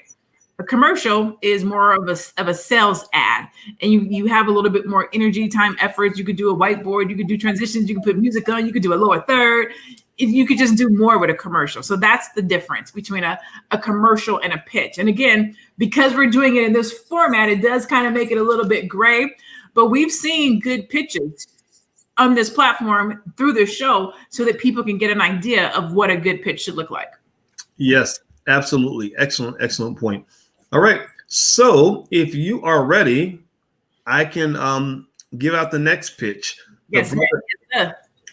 A commercial is more of a sales ad, and you have a little bit more energy, time, efforts. You could do a whiteboard, you could do transitions, you could put music on, you could do a lower third. you could just do more with a commercial. So that's the difference between a commercial and a pitch. And again, because we're doing it in this format, it does kind of make it a little bit gray, but we've seen good pitches on this platform through this show so that people can get an idea of what a good pitch should look like. Yes, absolutely. Excellent point. All right. So if you are ready, I can give out the next pitch. Yes.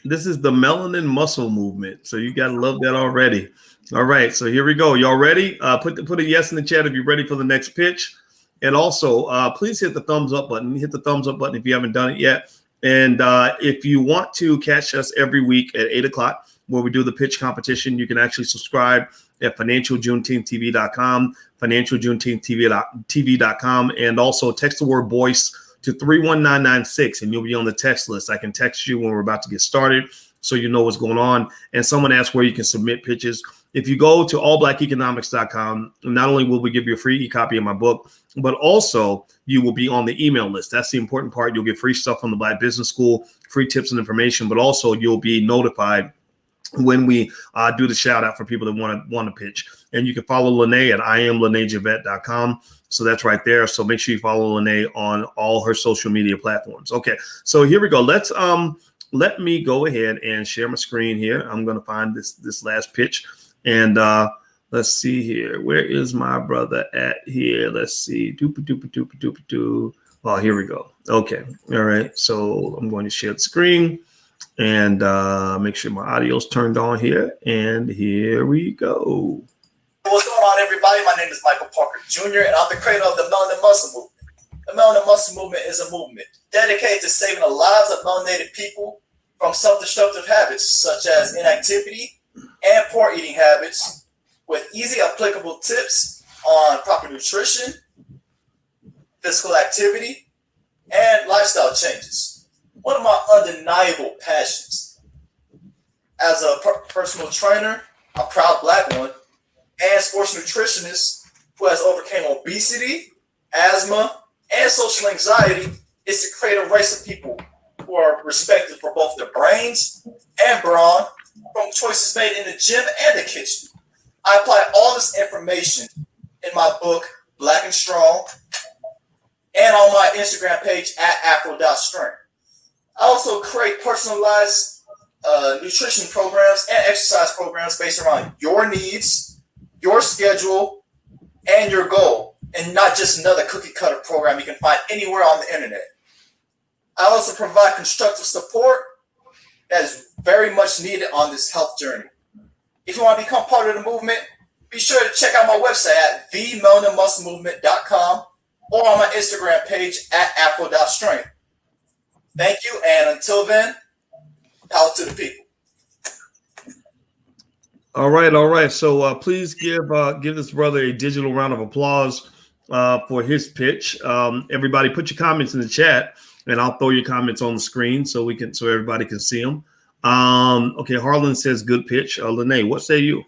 This is the Melanin muscle movement. So you got to love that already. All right. So here we go. Y'all ready? Put a yes in the chat if you're ready for the next pitch. And also, please hit the thumbs up button. Hit the thumbs up button if you haven't done it yet. And if you want to catch us every week at 8 o'clock, where we do the pitch competition, you can actually subscribe at FinancialJuneteenthTV.com, FinancialJuneteenthTV.com, and also text the word voice to 31996, and you'll be on the text list. I can text you when we're about to get started so you know what's going on. And someone asked where you can submit pitches. If you go to allblackeconomics.com, not only will we give you a free e-copy of my book, but also you will be on the email list. That's the important part. You'll get free stuff from the Black Business School, free tips and information, but also you'll be notified when we do the shout out for people that want to pitch. And you can follow Lene at IamLeneJavette.com. So that's right there. So make sure you follow Lene on all her social media platforms. Okay, so here we go. Let me go ahead and share my screen here. I'm going to find this last pitch. And let's see here. Where is my brother at here? Let's see. Oh, here we go. Okay. All right. So I'm going to share the screen and make sure my audio's turned on here. And here we go. What's going on, everybody? My name is Michael Parker Jr., and I'm the creator of the Melanin Muscle Movement. The Melanin Muscle Movement is a movement dedicated to saving the lives of melanated people from self-destructive habits such as inactivity and poor eating habits, with easy applicable tips on proper nutrition, physical activity, and lifestyle changes. One of my undeniable passions. As a personal trainer, a proud Black one, and sports nutritionist who has overcome obesity, asthma, and social anxiety, is to create a race of people who are respected for both their brains and brawn from choices made in the gym and the kitchen. I apply all this information in my book, Black and Strong, and on my Instagram page at Afro.Strength. I also create personalized nutrition programs and exercise programs based around your needs, your schedule, and your goal, and not just another cookie cutter program you can find anywhere on the internet. I also provide constructive support that is very much needed on this health journey. If you want to become part of the movement, be sure to check out my website at themelaninmusclemovement.com or on my Instagram page at Afro.Strength. Thank you, and until then, power to the people. All right. So please give this brother a digital round of applause for his pitch. Everybody, put your comments in the chat, and I'll throw your comments on the screen so everybody can see them. Okay, Harlan says good pitch. Lene, what say you?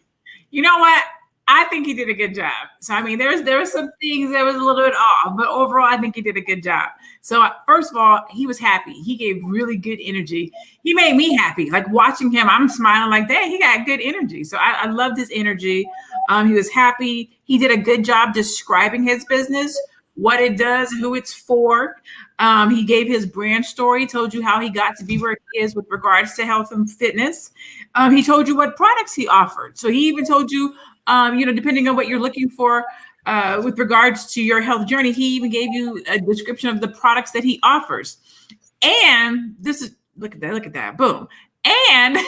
You know what? I think he did a good job. So I mean, there were some things that was a little bit off, but overall, I think he did a good job. So first of all, he was happy. He gave really good energy. He made me happy. Like watching him, I'm smiling like, dang, he got good energy. So I loved his energy. He was happy. He did a good job describing his business, what it does, who it's for. He gave his brand story, told you how he got to be where he is with regards to health and fitness. He told you what products he offered. So he even told you, depending on what you're looking for with regards to your health journey, he even gave you a description of the products that he offers. And this is, look at that, boom. And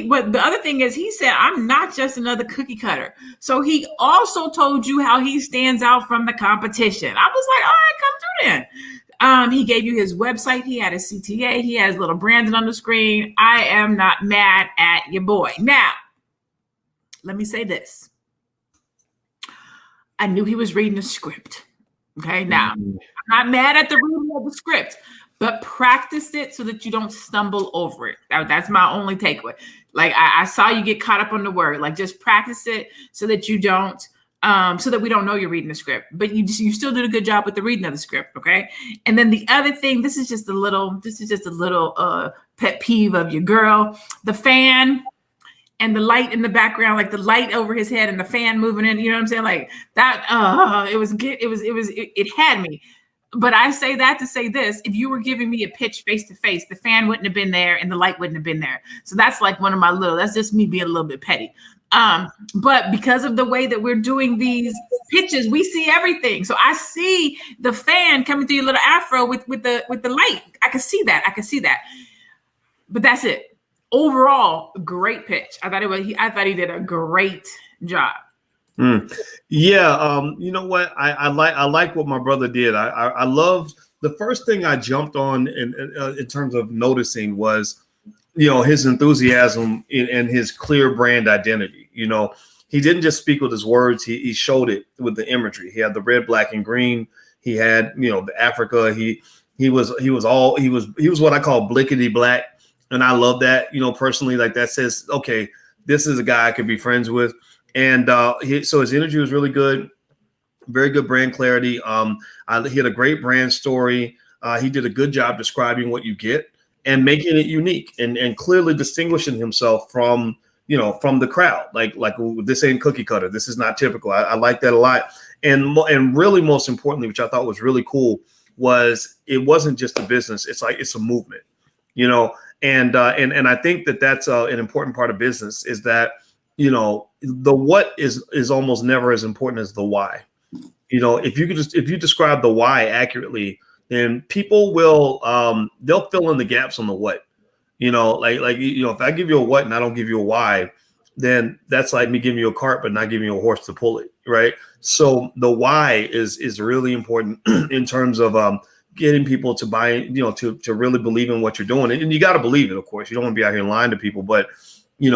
but the other thing is, he said, I'm not just another cookie cutter. So he also told you how he stands out from the competition. I was like, all right, come through then. He gave you his website. He had a CTA. He has little branding on the screen. I am not mad at your boy. Now, let me say this. I knew he was reading the script. Okay, now, I'm not mad at the reading of the script, but practice it so that you don't stumble over it. That's my only takeaway. Like I saw you get caught up on the word. Like just practice it so that you don't, so that we don't know you're reading the script. But you still did a good job with the reading of the script, okay? And then the other thing, this is just a little pet peeve of your girl. The fan and the light in the background, like the light over his head and the fan moving in, you know what I'm saying? Like that, it had me. But I say that to say this: if you were giving me a pitch face to face, the fan wouldn't have been there and the light wouldn't have been there. So that's like one of my that's just me being a little bit petty. But because of the way that we're doing these pitches, we see everything. So I see the fan coming through your little afro with the light. I can see that. But that's it. Overall, great pitch. I thought he did a great job. Yeah. You know what? I like what my brother did. I love the first thing I jumped on in terms of noticing was, his enthusiasm and his clear brand identity. He didn't just speak with his words. He showed it with the imagery. He had the red, black, and green. He had, the Africa. He was what I call blickety black. And I love that, personally, like that says, okay, this is a guy I could be friends with. And so his energy was really good. Very good brand clarity. He had a great brand story. He did a good job describing what you get and making it unique and clearly distinguishing himself from the crowd. Like this ain't cookie cutter. This is not typical. I like that a lot. And really, most importantly, which I thought was really cool, was it wasn't just a business. It's a movement, And I think that's an important part of business is that, the what is almost never as important as the why. If you describe the why accurately, then people will they'll fill in the gaps on the what. If I give you a what and I don't give you a why, then that's like me giving you a cart but not giving you a horse to pull it, right? So the why is really important in terms of getting people to buy, to really believe in what you're doing. And you got to believe it, of course. You don't want to be out here lying to people, but you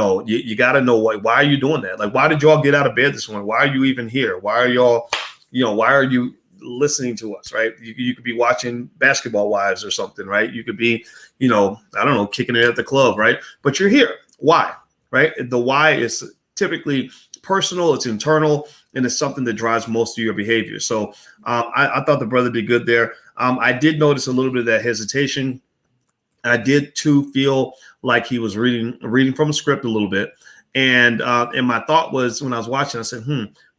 got to know why are you doing that? Like, why did y'all get out of bed this morning? Why are you even here? Why are y'all, why are you listening to us, right? You could be watching Basketball Wives or something, right? You could be, I don't know, kicking it at the club, right? But you're here. Why, right? The why is typically personal, it's internal, and it's something that drives most of your behavior. So I thought the brother did good there. I did notice a little bit of that hesitation. I did too feel like he was reading from a script a little bit. And my thought was when I was watching, I said,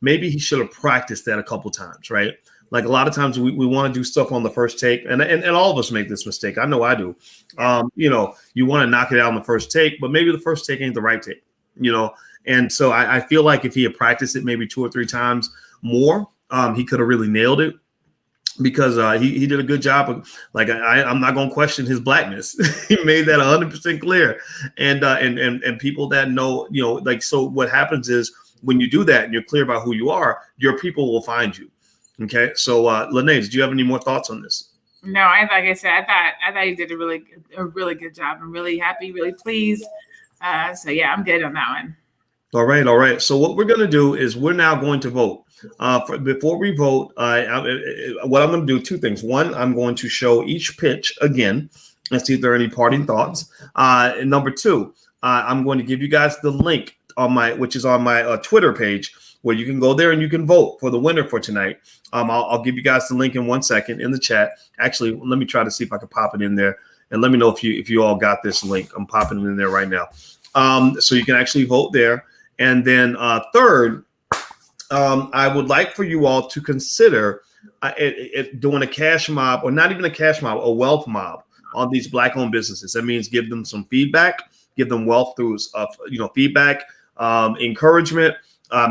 maybe he should have practiced that a couple times, right? Like a lot of times we want to do stuff on the first take, and all of us make this mistake. I know I do. You want to knock it out on the first take, but maybe the first take ain't the right take, And so I feel like if he had practiced it maybe 2 or 3 times more, he could have really nailed it. Because he did a good job of, like, I'm not going to question his blackness. He made that 100% clear. And people that know, so what happens is when you do that and you're clear about who you are, your people will find you. Okay. So Lene, did you have any more thoughts on this? No, I thought he did a really good job. I'm really happy, really pleased. So yeah, I'm good on that one. All right. So what we're going to do is we're now going to vote. Before we vote, what I'm going to do, 2 things. One, I'm going to show each pitch again and see if there are any parting thoughts. And number 2, I'm going to give you guys the link which is on my Twitter page, where you can go there and you can vote for the winner for tonight. I'll give you guys the link in 1 second in the chat. Actually, let me try to see if I can pop it in there, and let me know if you all got this link. I'm popping it in there right now. So you can actually vote there. And then third, I would like for you all to consider doing a cash mob, or not even a cash mob, a wealth mob on these Black-owned businesses. That means give them some feedback, give them wealth through feedback, encouragement,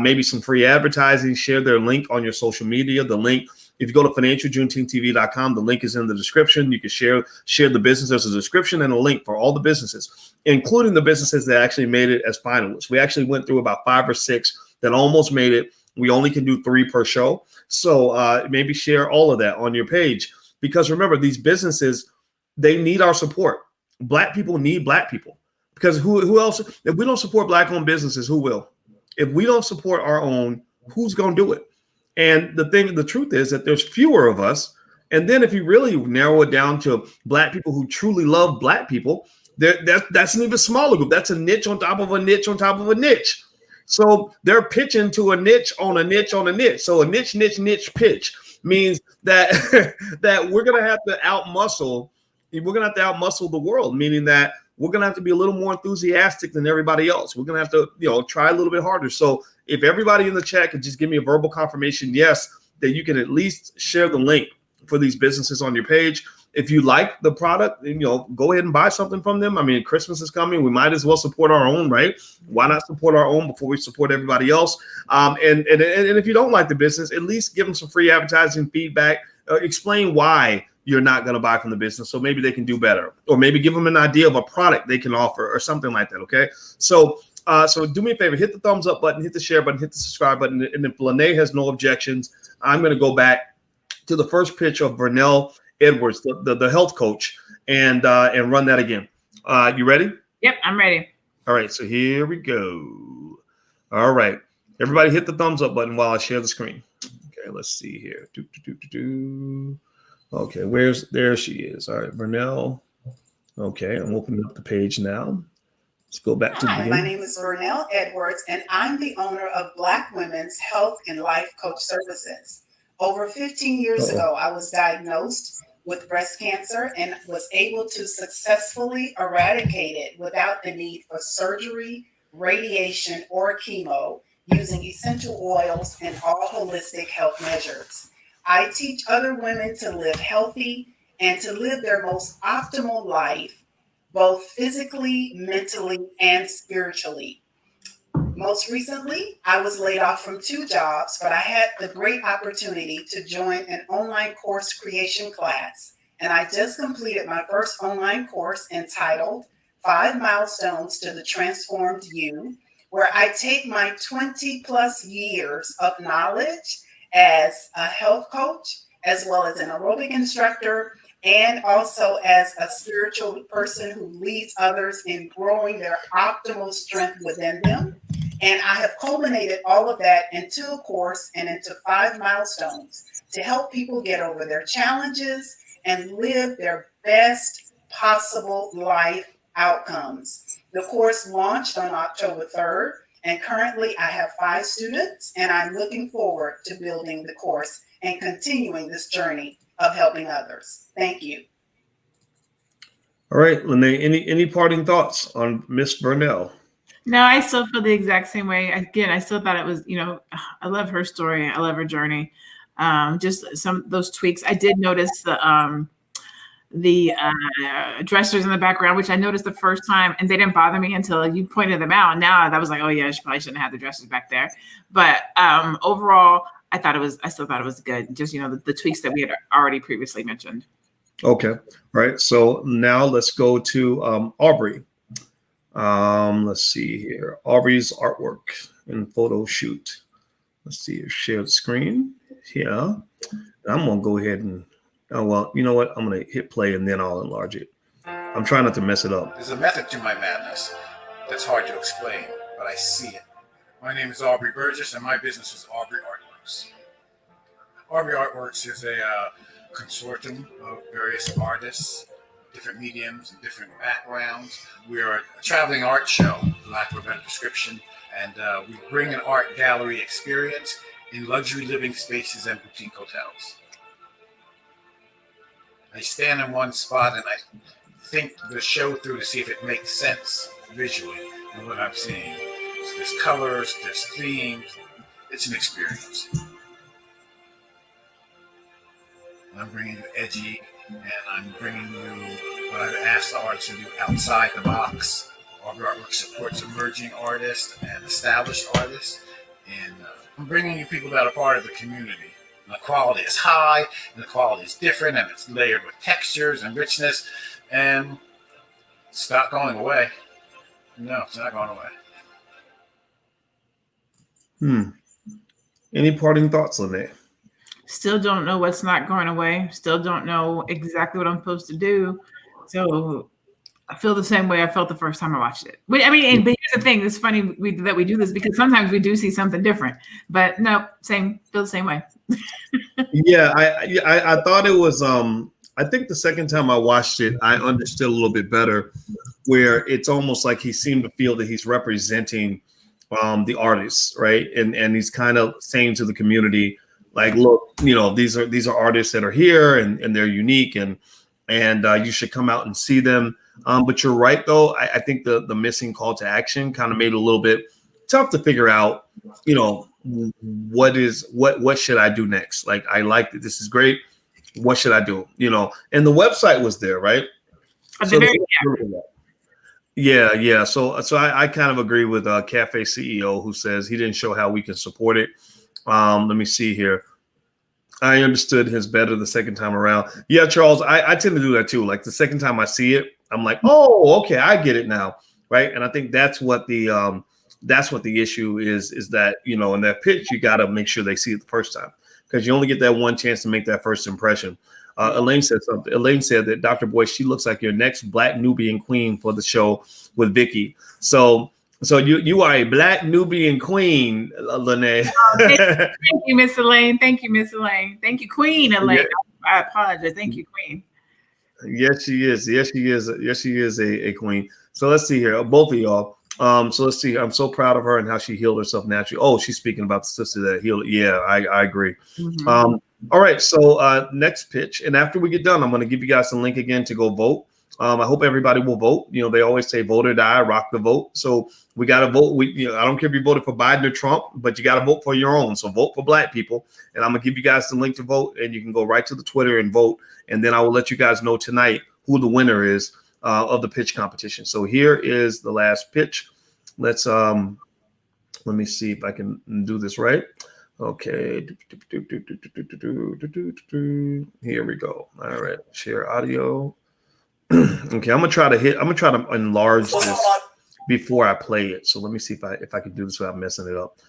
maybe some free advertising. Share their link on your social media. The link, if you go to FinancialJuneteenthTV.com, the link is in the description. You can share the business. There's a description and a link for all the businesses, including the businesses that actually made it as finalists. We actually went through about 5 or 6 that almost made it. We only can do 3 per show. So maybe share all of that on your page, because remember, these businesses, they need our support. Black people need Black people, because who else? If we don't support Black-owned businesses, who will? If we don't support our own, who's going to do it? And the truth is that there's fewer of us. And then if you really narrow it down to Black people who truly love Black people, that's an even smaller group. That's a niche on top of a niche on top of a niche. So they're pitching to a niche on a niche on a niche. So a niche pitch means that that we're going to have to outmuscle we're going to have to outmuscle the world, meaning that we're going to have to be a little more enthusiastic than everybody else. We're going to have to, try a little bit harder. So if everybody in the chat could just give me a verbal confirmation, yes, that you can at least share the link for these businesses on your page. If you like the product, go ahead and buy something from them. I mean, Christmas is coming. We might as well support our own, right? Why not support our own before we support everybody else? And if you don't like the business, at least give them some free advertising feedback. Explain why you're not going to buy from the business, so maybe they can do better, or maybe give them an idea of a product they can offer or something like that. Okay, so do me a favor, hit the thumbs up button, hit the share button, hit the subscribe button, and if Lene has no objections, I'm going to go back to the first pitch of Vernel Edwards, the health coach, and run that again. You ready? Yep, I'm ready. All right, so here we go. All right, everybody hit the thumbs up button while I share the screen. Okay, let's see here. Okay, there she is. All right, Vernel. Okay, I'm opening up the page now. Let's go back to the Hi, beginning. my name is Vernel Edwards, and I'm the owner of Black Women's Health and Life Coach Services. Over 15 years ago, I was diagnosed with breast cancer and was able to successfully eradicate it without the need for surgery, radiation, or chemo, using essential oils and all holistic health measures. I teach other women to live healthy and to live their most optimal life, both physically, mentally, and spiritually. Most recently, I was laid off from 2 jobs, but I had the great opportunity to join an online course creation class. And I just completed my first online course entitled 5 Milestones to the Transformed You, where I take my 20 plus years of knowledge as a health coach, as well as an aerobic instructor, and also as a spiritual person who leads others in growing their optimal strength within them. And I have culminated all of that into a course and into 5 milestones to help people get over their challenges and live their best possible life outcomes. The course launched on October 3rd, and currently I have 5 students, and I'm looking forward to building the course and continuing this journey of helping others. Thank you. All right, Lene, any parting thoughts on Miss Vernel? No, I still feel the exact same way. Again, I still thought it was, I love her story. I love her journey. Just some of those tweaks. I did notice the dressers in the background, which I noticed the first time, and they didn't bother me until you pointed them out. Now that was like, oh yeah, she probably shouldn't have the dressers back there. But overall, I still thought it was good. Just, the tweaks that we had already previously mentioned. Okay. All right. So now let's go to Aubrey. Let's see here. Aubrey's artwork and photo shoot. Let's see. Share the screen. Yeah. I'm going to go ahead and, oh, well, you know what? I'm going to hit play and then I'll enlarge it. I'm trying not to mess it up. There's a method to my madness that's hard to explain, but I see it. My name is Aubrey Burgess, and my business is Aubrey Artworks. Aubrey Artworks is a consortium of various artists, different mediums and different backgrounds. We are a traveling art show, for lack of a better description, and we bring an art gallery experience in luxury living spaces and boutique hotels. I stand in one spot and I think the show through to see if it makes sense visually in what I'm seeing. So there's colors, there's themes. It's an experience. I'm bringing you edgy, and I'm bringing you what I've asked the artists to do outside the box. Aubrey Artwork supports emerging artists and established artists, and I'm bringing you people that are part of the community. And the quality is high, and the quality is different, and it's layered with textures and richness, and it's not going away. No, it's not going away. Any parting thoughts on that? Still don't know what's not going away. Still don't know exactly what I'm supposed to do. So I feel the same way I felt the first time I watched it. But here's the thing. It's funny that we do this because sometimes we do see something different. But no, feel the same way. Yeah, I thought it was. I think the second time I watched it, I understood a little bit better, where it's almost like he seemed to feel that he's representing the artists, right? And he's kind of saying to the community, like, look, these are artists that are here and they're unique, and and you should come out and see them. But you're right, though. I think the missing call to action kind of made it a little bit tough to figure out, what should I do next? Like, I like that. This is great. What should I do? And the website was there, right? Yeah. So I kind of agree with Cafe CEO, who says he didn't show how we can support it. Let me see here. I understood his better the second time around. Yeah, Charles, I tend to do that too. Like the second time I see it, I'm like, oh, okay, I get it now, right? And I think that's what the issue is that, in that pitch, you got to make sure they see it the first time, because you only get that one chance to make that first impression. Elaine said something. Elaine said that Dr. Boy, she looks like your next Black Nubian queen for the show with Vicky. So you are a Black Nubian queen, Lene. Thank you, Miss Elaine. Thank you, Miss Elaine. Thank you, Queen Elaine. Yeah. I apologize. Thank you, Queen. Yes, she is. Yes, she is. Yes, she is a queen. So let's see here, both of y'all. So let's see. I'm so proud of her and how she healed herself naturally. Oh, she's speaking about the sister that healed. Yeah, I agree. Mm-hmm. All right. So next pitch, and after we get done, I'm going to give you guys the link again to go vote. I hope everybody will vote. They always say vote or die, rock the vote. So we got to vote. I don't care if you voted for Biden or Trump, but you got to vote for your own. So vote for Black people. And I'm going to give you guys the link to vote, and you can go right to the Twitter and vote. And then I will let you guys know tonight who the winner is of the pitch competition. So here is the last pitch. Let me see if I can do this right. Okay. Here we go. All right. Share audio. Okay, I'm gonna try to enlarge this before I play it. So let me see if I can do this without messing it up.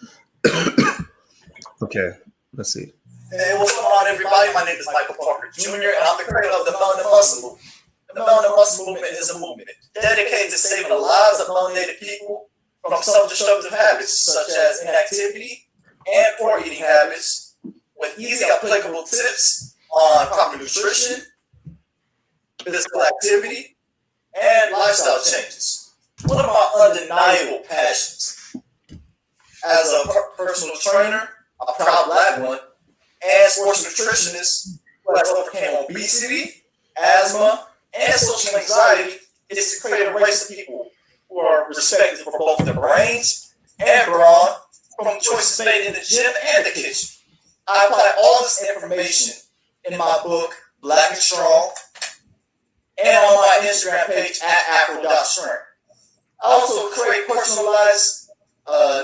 Okay, let's see. Hey, what's going on, everybody? My name is Michael Parker Jr., and I'm the creator of the Melanin Muscle Movement. The Melanin Muscle Movement is a movement dedicated to saving the lives of melanated people from self-destructive habits such as inactivity and poor eating habits, with easy applicable tips on proper nutrition, physical activity, and lifestyle changes. One of my undeniable passions as a personal trainer, a proud Black one, and sports nutritionist who has overcome obesity, asthma, and social anxiety is to create a race of people who are respected for both their brains and brawn from choices made in the gym and the kitchen. I apply all this information in my book, Black and Strong, and on my Instagram page at Afro.Strength. I also create personalized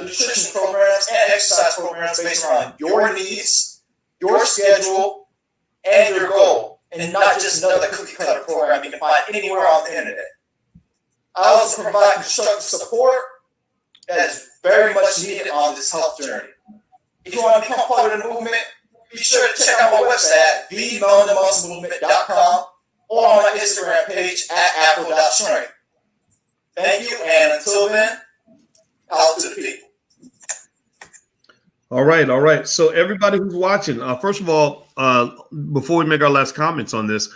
nutrition programs and exercise programs based around your needs, your schedule, and your goal, and not just another cookie cutter program you can find anywhere on the internet. I also provide constructive support that is very much needed on this health journey. If you want to become part of the movement, be sure to check out my website at themelaninmusclemovement.com or on my Instagram page at Afro.Strength. Thank you, and until then, out to the people. All right. So everybody who's watching, first of all, before we make our last comments on this,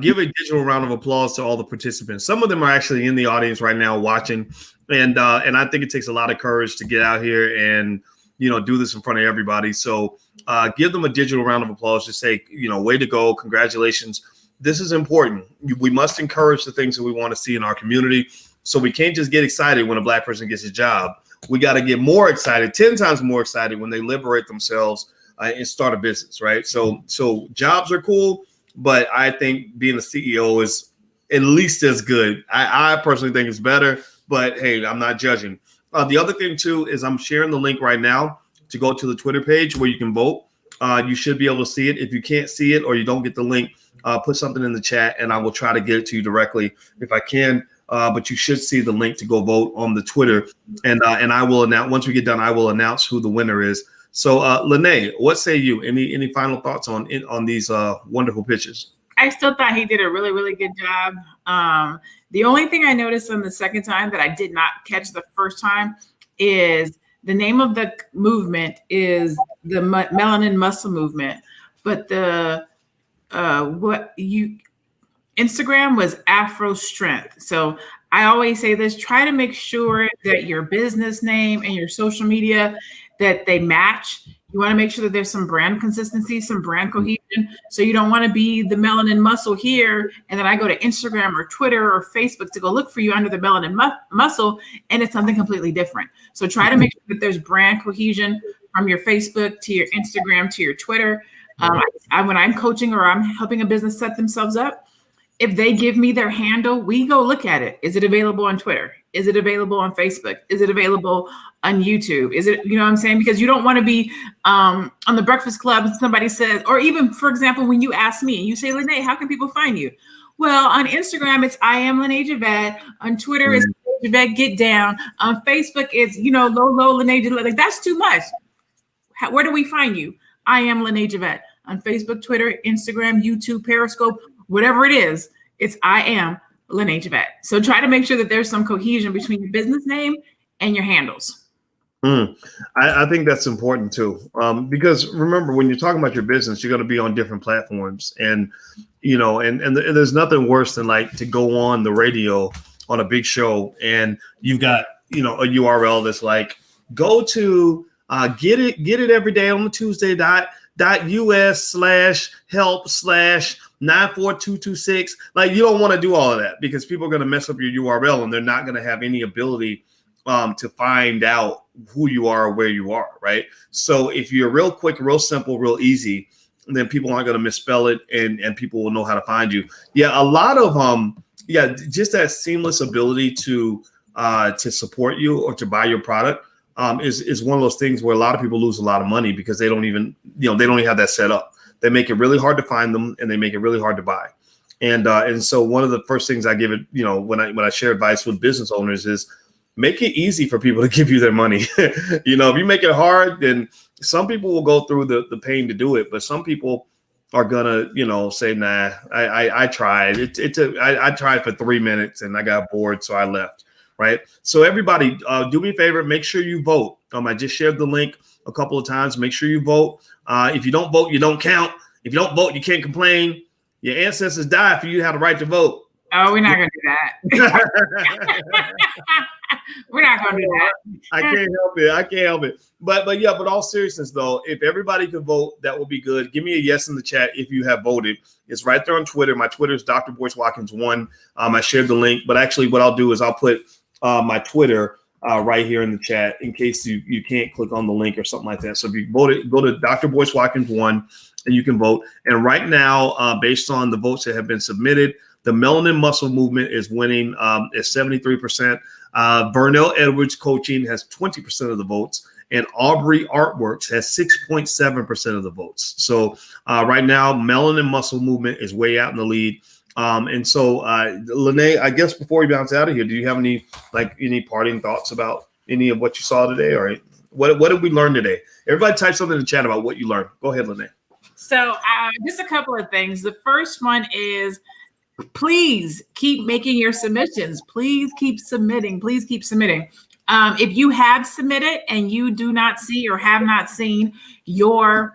give a digital round of applause to all the participants. Some of them are actually in the audience right now watching, and I think it takes a lot of courage to get out here and do this in front of everybody. So give them a digital round of applause. Just say, way to go, congratulations. This is important. We must encourage the things that we want to see in our community. So we can't just get excited when a Black person gets a job. We got to get more excited, 10 times more excited when they liberate themselves and start a business, right? So jobs are cool, but I think being a CEO is at least as good. I personally think it's better, but hey, I'm not judging. The other thing too is I'm sharing the link right now to go to the Twitter page where you can vote. You should be able to see it. If you can't see it or you don't get the link, put something in the chat and I will try to get it to you directly if I can. But you should see the link to go vote on the Twitter, and I will announce once we get done. I will announce who the winner is. So, Lene, what say you? Any final thoughts on these wonderful pitches? I still thought he did a really, really good job. The only thing I noticed on the second time that I did not catch the first time is the name of the movement is the Melanin Muscle Movement, but the Instagram was Afro Strength. So I always say this, try to make sure that your business name and your social media, that they match. You want to make sure that there's some brand consistency, some brand cohesion. So you don't want to be the Melanin Muscle here, and then I go to Instagram or Twitter or Facebook to go look for you under the Melanin Muscle, and it's something completely different. So try to make sure that there's brand cohesion from your Facebook to your Instagram to your Twitter. When I'm coaching or I'm helping a business set themselves up, if they give me their handle, we go look at it. Is it available on Twitter? Is it available on Facebook? Is it available on YouTube? Is it, you know what I'm saying? Because you don't want to be on the Breakfast Club and somebody says, or even, for example, when you ask me, you say, Lene, how can people find you? Well, on Instagram, it's I am Lene Javette. On Twitter, it's Javette Get Down. On Facebook, it's, low Lene Javette. Like, that's too much. Where do we find you? I am Lene Javette. On Facebook, Twitter, Instagram, YouTube, Periscope, whatever it is, it's I am Lene Javette. So try to make sure that there's some cohesion between your business name and your handles. I think that's important too, because remember, when you're talking about your business, you're going to be on different platforms, and there's nothing worse than like to go on the radio on a big show and you've got a URL that's like go to get it every day on the Tuesday.us/help/94226. Like, you don't want to do all of that because people are going to mess up your URL and they're not going to have any ability to find out who you are or where you are, right? So if you're real quick, real simple, real easy, then people aren't going to misspell it and people will know how to find you. Yeah, a lot of just that seamless ability to support you or to buy your product is one of those things where a lot of people lose a lot of money because they don't even have that set up. They make it really hard to find them and they make it really hard to buy. And so one of the first things I give it, when I share advice with business owners is make it easy for people to give you their money. If you make it hard, then some people will go through the pain to do it, but some people are gonna, say, nah, I tried. I tried for 3 minutes and I got bored, so I left. Right. So everybody, do me a favor, make sure you vote. I just shared the link a couple of times. Make sure you vote. If you don't vote, you don't count. If you don't vote, you can't complain. Your ancestors died for you to have the right to vote. Oh, we're not going to do that. We're not going to do that. I can't help it. But all seriousness though, if everybody could vote, that would be good. Give me a yes in the chat if you have voted. It's right there on Twitter. My Twitter is Dr. Boyce Watkins 1. I shared the link, but actually what I'll do is I'll put my Twitter right here in the chat in case you can't click on the link or something like that. So if you voted, go to Dr. Boyce Watkins 1 and you can vote. And right now, based on the votes that have been submitted, the Melanin Muscle Movement is winning at 73%. Vernel Edwards Coaching has 20% of the votes, and Aubrey Artworks has 6.7% of the votes. So right now, Melanin Muscle Movement is way out in the lead. And so, Lene, I guess before we bounce out of here, do you have any parting thoughts about any of what you saw today, or what did we learn today? Everybody type something in the chat about what you learned. Go ahead, Lene. So just a couple of things. The first one is, please keep making your submissions. Please keep submitting. Please keep submitting. If you have submitted and you do not see or have not seen your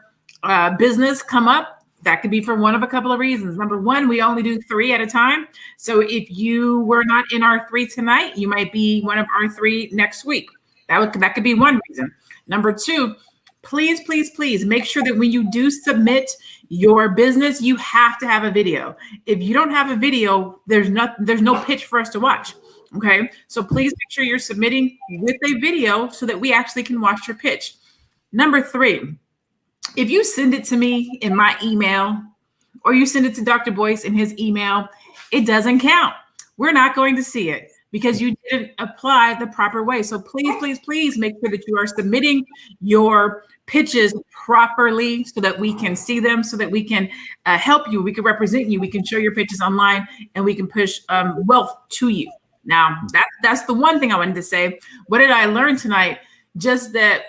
business come up, that could be for one of a couple of reasons. Number one, we only do 3 at a time. So if you were not in our 3 tonight, you might be one of our 3 next week. That could be one reason. Number 2, please, please, please make sure that when you do submit your business, you have to have a video. If you don't have a video, there's no pitch for us to watch. Okay. So please make sure you're submitting with a video so that we actually can watch your pitch. Number 3, if you send it to me in my email or you send it to Dr. Boyce in his email, it doesn't count. We're not going to see it because you didn't apply the proper way. So please, please, please make sure that you are submitting your pitches properly so that we can see them, so that we can help you. We can represent you. We can show your pitches online and we can push wealth to you. Now, that's the one thing I wanted to say. What did I learn tonight? Just that,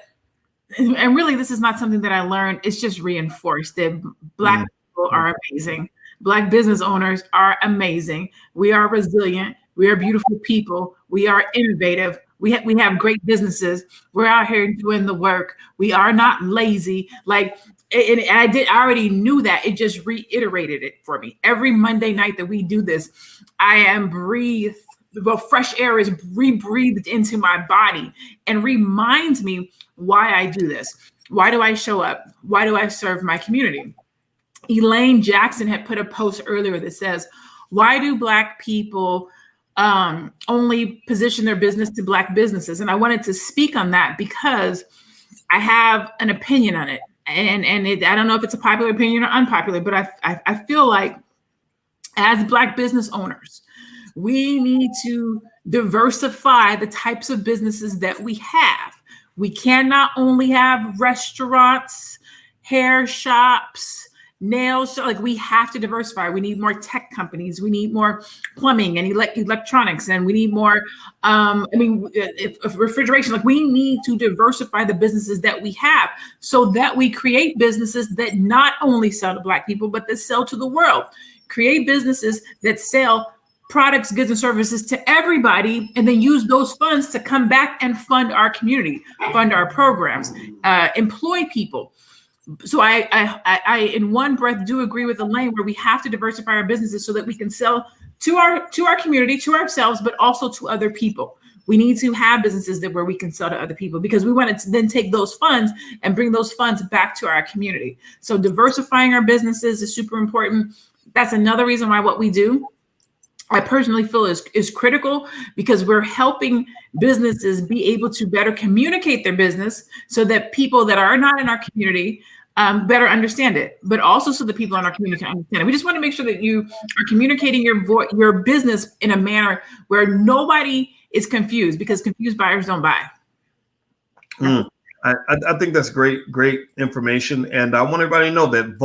and really, this is not something that I learned. It's just reinforced that Black people are amazing. Black business owners are amazing. We are resilient. We are beautiful people. We are innovative. We have great businesses. We're out here doing the work. We are not lazy. I already knew that. It just reiterated it for me. Every Monday night that we do this, I am breathed. Well, fresh air is rebreathed into my body and reminds me why I do this. Why do I show up? Why do I serve my community? Elaine Jackson had put a post earlier that says, why do Black people only position their business to Black businesses? And I wanted to speak on that because I have an opinion on it. And I don't know if it's a popular opinion or unpopular, but I feel like as Black business owners, we need to diversify the types of businesses that we have. We cannot only have restaurants, hair shops, nail shops. Like, we have to diversify. We need more tech companies. We need more plumbing and electronics, and we need more. Refrigeration. Like, we need to diversify the businesses that we have so that we create businesses that not only sell to Black people, but that sell to the world. Create businesses that sell products, goods, and services to everybody, and then use those funds to come back and fund our community, fund our programs, employ people. So I in one breath do agree with Elaine, where we have to diversify our businesses so that we can sell to our community, to ourselves, but also to other people. We need to have businesses where we can sell to other people, because we want to then take those funds and bring those funds back to our community. So diversifying our businesses is super important. That's another reason why what we do, I personally feel is critical, because we're helping businesses be able to better communicate their business so that people that are not in our community better understand it, but also so that people in our community can understand it. We just want to make sure that you are communicating your business in a manner where nobody is confused, because confused buyers don't buy. I think that's great information. And I want everybody to know that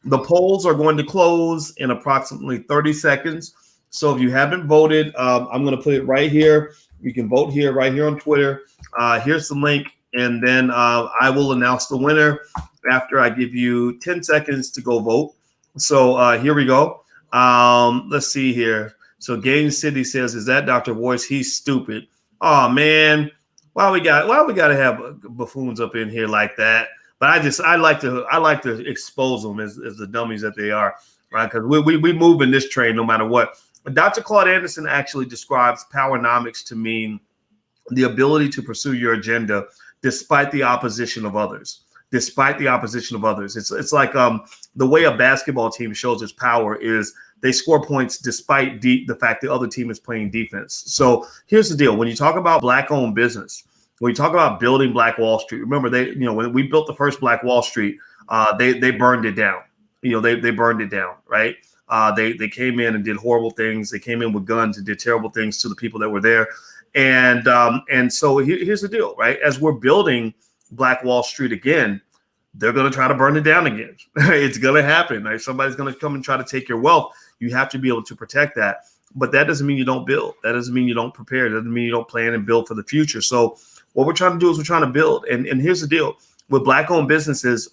the polls are going to close in approximately 30 seconds. So if you haven't voted, I'm going to put it right here. You can vote here, right here on Twitter. Here's the link. And then I will announce the winner after I give you 10 seconds to go vote. So here we go. Let's see here. So Game City says, is that Dr. Voice? He's stupid. Oh, man. Why we got to have buffoons up in here like that? But I like to expose them as the dummies that they are, right? Because we move in this train no matter what. Dr. Claude Anderson actually describes powernomics to mean the ability to pursue your agenda despite the opposition of others. Despite the opposition of others, it's like the way a basketball team shows its power is they score points despite the fact the other team is playing defense. So here's the deal: when you talk about Black-owned business, when you talk about building Black Wall Street, remember when we built the first Black Wall Street, they burned it down. They burned it down, right? They came in and did horrible things. They came in with guns and did terrible things to the people that were there. And so here's the deal, right? As we're building Black Wall Street again, they're going to try to burn it down again. It's going to happen. Right? Somebody's going to come and try to take your wealth. You have to be able to protect that. But that doesn't mean you don't build. That doesn't mean you don't prepare. That doesn't mean you don't plan and build for the future. So what we're trying to do is we're trying to build. And here's the deal. With Black-owned businesses,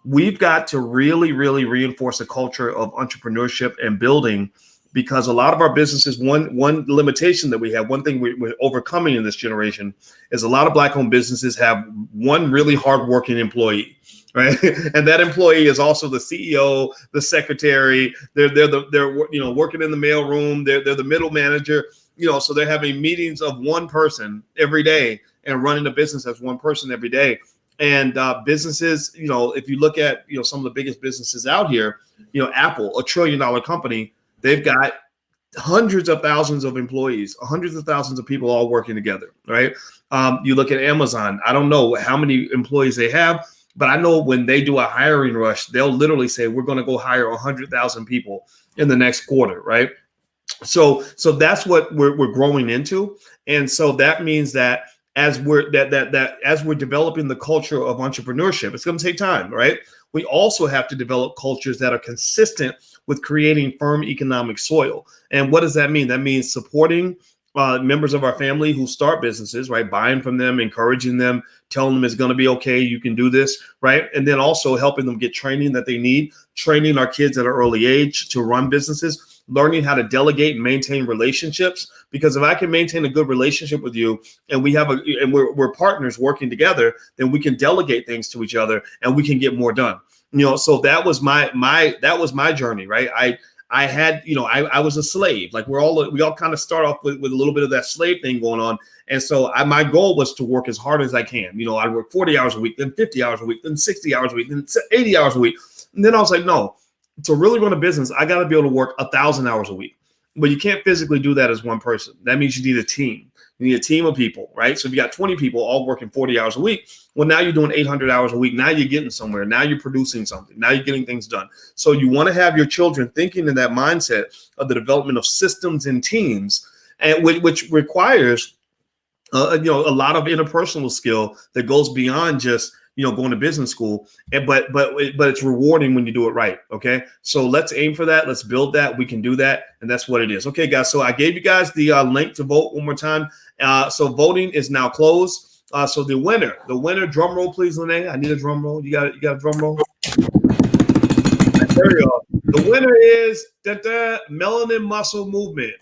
we've got to really, really reinforce a culture of entrepreneurship and building, because a lot of our businesses, one limitation that we have, one thing we're overcoming in this generation is a lot of Black-owned businesses have one really hardworking employee, right? And that employee is also the CEO, the secretary. They're working in the mailroom. They're the middle manager. So they're having meetings of one person every day and running the business as one person every day. And businesses, if you look at some of the biggest businesses out here, Apple, $1 trillion company. They've got hundreds of thousands of employees, hundreds of thousands of people all working together, right? You look at Amazon. I don't know how many employees they have, but I know when they do a hiring rush, they'll literally say, we're going to go hire 100,000 people in the next quarter, right? So that's what we're growing into. And so that means that as we're developing the culture of entrepreneurship, it's going to take time, right? We also have to develop cultures that are consistent with creating firm economic soil. And what does that mean? That means supporting members of our family who start businesses, right? Buying from them, encouraging them, telling them it's going to be okay, you can do this, right? And then also helping them get training that they need, training our kids at an early age to run businesses, learning how to delegate and maintain relationships. Because if I can maintain a good relationship with you and we're partners working together, then we can delegate things to each other and we can get more done. So that was my journey, right? I had, I was a slave. Like we all kind of start off with a little bit of that slave thing going on. And so my goal was to work as hard as I can. I work 40 hours a week, then 50 hours a week, then 60 hours a week, then 80 hours a week. And then I was like, no, to really run a business, I got to be able to work 1,000 hours a week. But you can't physically do that as one person. That means you need a team. You need a team of people, right? So if you got 20 people all working 40 hours a week, well, now you're doing 800 hours a week. Now you're getting somewhere. Now you're producing something. Now you're getting things done. So you want to have your children thinking in that mindset of the development of systems and teams, and which requires, a lot of interpersonal skill that goes beyond just going to business school, but it's rewarding when you do it right. Okay, so let's aim for that. Let's build that. We can do that, and that's what it is. Okay, guys. So I gave you guys the link to vote one more time. So voting is now closed. So the winner, drum roll, please, Lene. I need a drum roll. You got a drum roll. There you go. The winner is Melanin Muscle Movement,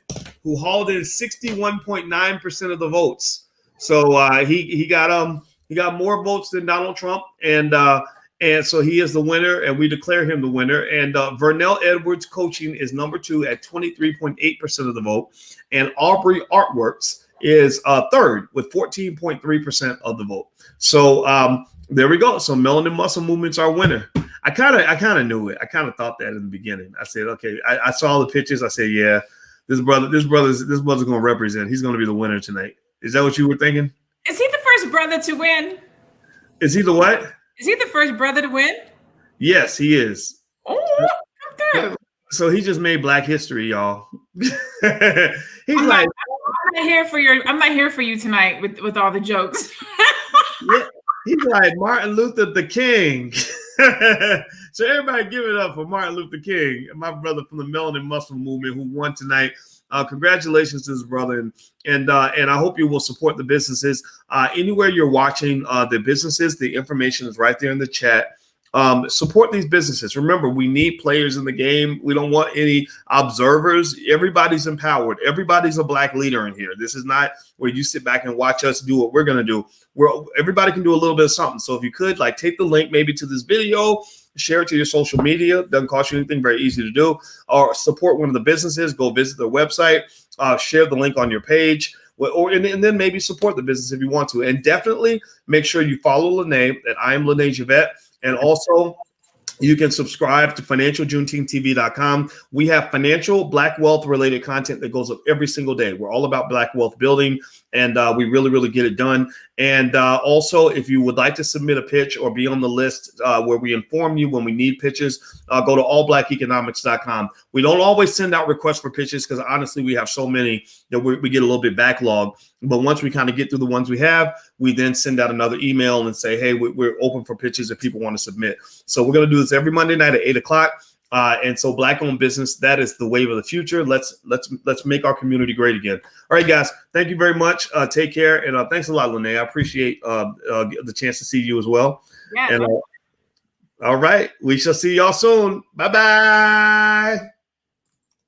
who hauled in 61.9% of the votes. So he got more votes than Donald Trump, and so he is the winner, and we declare him the winner. And Vernel Edwards Coaching is number 2 at 23.8% of the vote, and Aubrey Artworks is third with 14.3% of the vote. So there we go. So Melanin Muscle Movement's our winner. I kind of knew it. I kind of thought that in the beginning. I said, okay. I saw the pictures. I said, yeah, this brother's going to represent. He's going to be the winner tonight. Is that what you were thinking? Is he the first brother to win? Is he the what? Is he the first brother to win? Yes, he is. Oh, come through. So he just made Black history, y'all. I'm not here for you tonight with all the jokes. Yeah, he's like Martin Luther the King. So everybody give it up for Martin Luther King, my brother from the Melanin Muscle Movement, who won tonight. Congratulations to his brother, and I hope you will support the businesses. Anywhere you're watching the businesses, the information is right there in the chat. Support these businesses. Remember, we need players in the game. We don't want any observers. Everybody's empowered. Everybody's a Black leader in here. This is not where you sit back and watch us do what we're going to do. Everybody can do a little bit of something. So if you could, take the link maybe to this video, share it to your social media. Doesn't cost you anything, very easy to do. Or support one of the businesses. Go visit their website. Share the link on your page. And then maybe support the business if you want to. And definitely make sure you follow Lene at I am Lene Javette. And also, you can subscribe to FinancialJuneteenthTV.com. We have financial Black wealth related content that goes up every single day. We're all about Black wealth building, and we really, really get it done. And also, if you would like to submit a pitch or be on the list where we inform you when we need pitches, go to allblackeconomics.com. We don't always send out requests for pitches because honestly, we have so many that we get a little bit backlogged. But once we kind of get through the ones we have, we then send out another email and say, hey, we're open for pitches if people want to submit. So we're going to do this every Monday night at 8 o'clock. And so Black-owned business, that is the wave of the future. Let's make our community great again. All right, guys, thank you very much. Take care. And thanks a lot, Lene. I appreciate the chance to see you as well. Yeah. And all right, we shall see y'all soon. Bye-bye.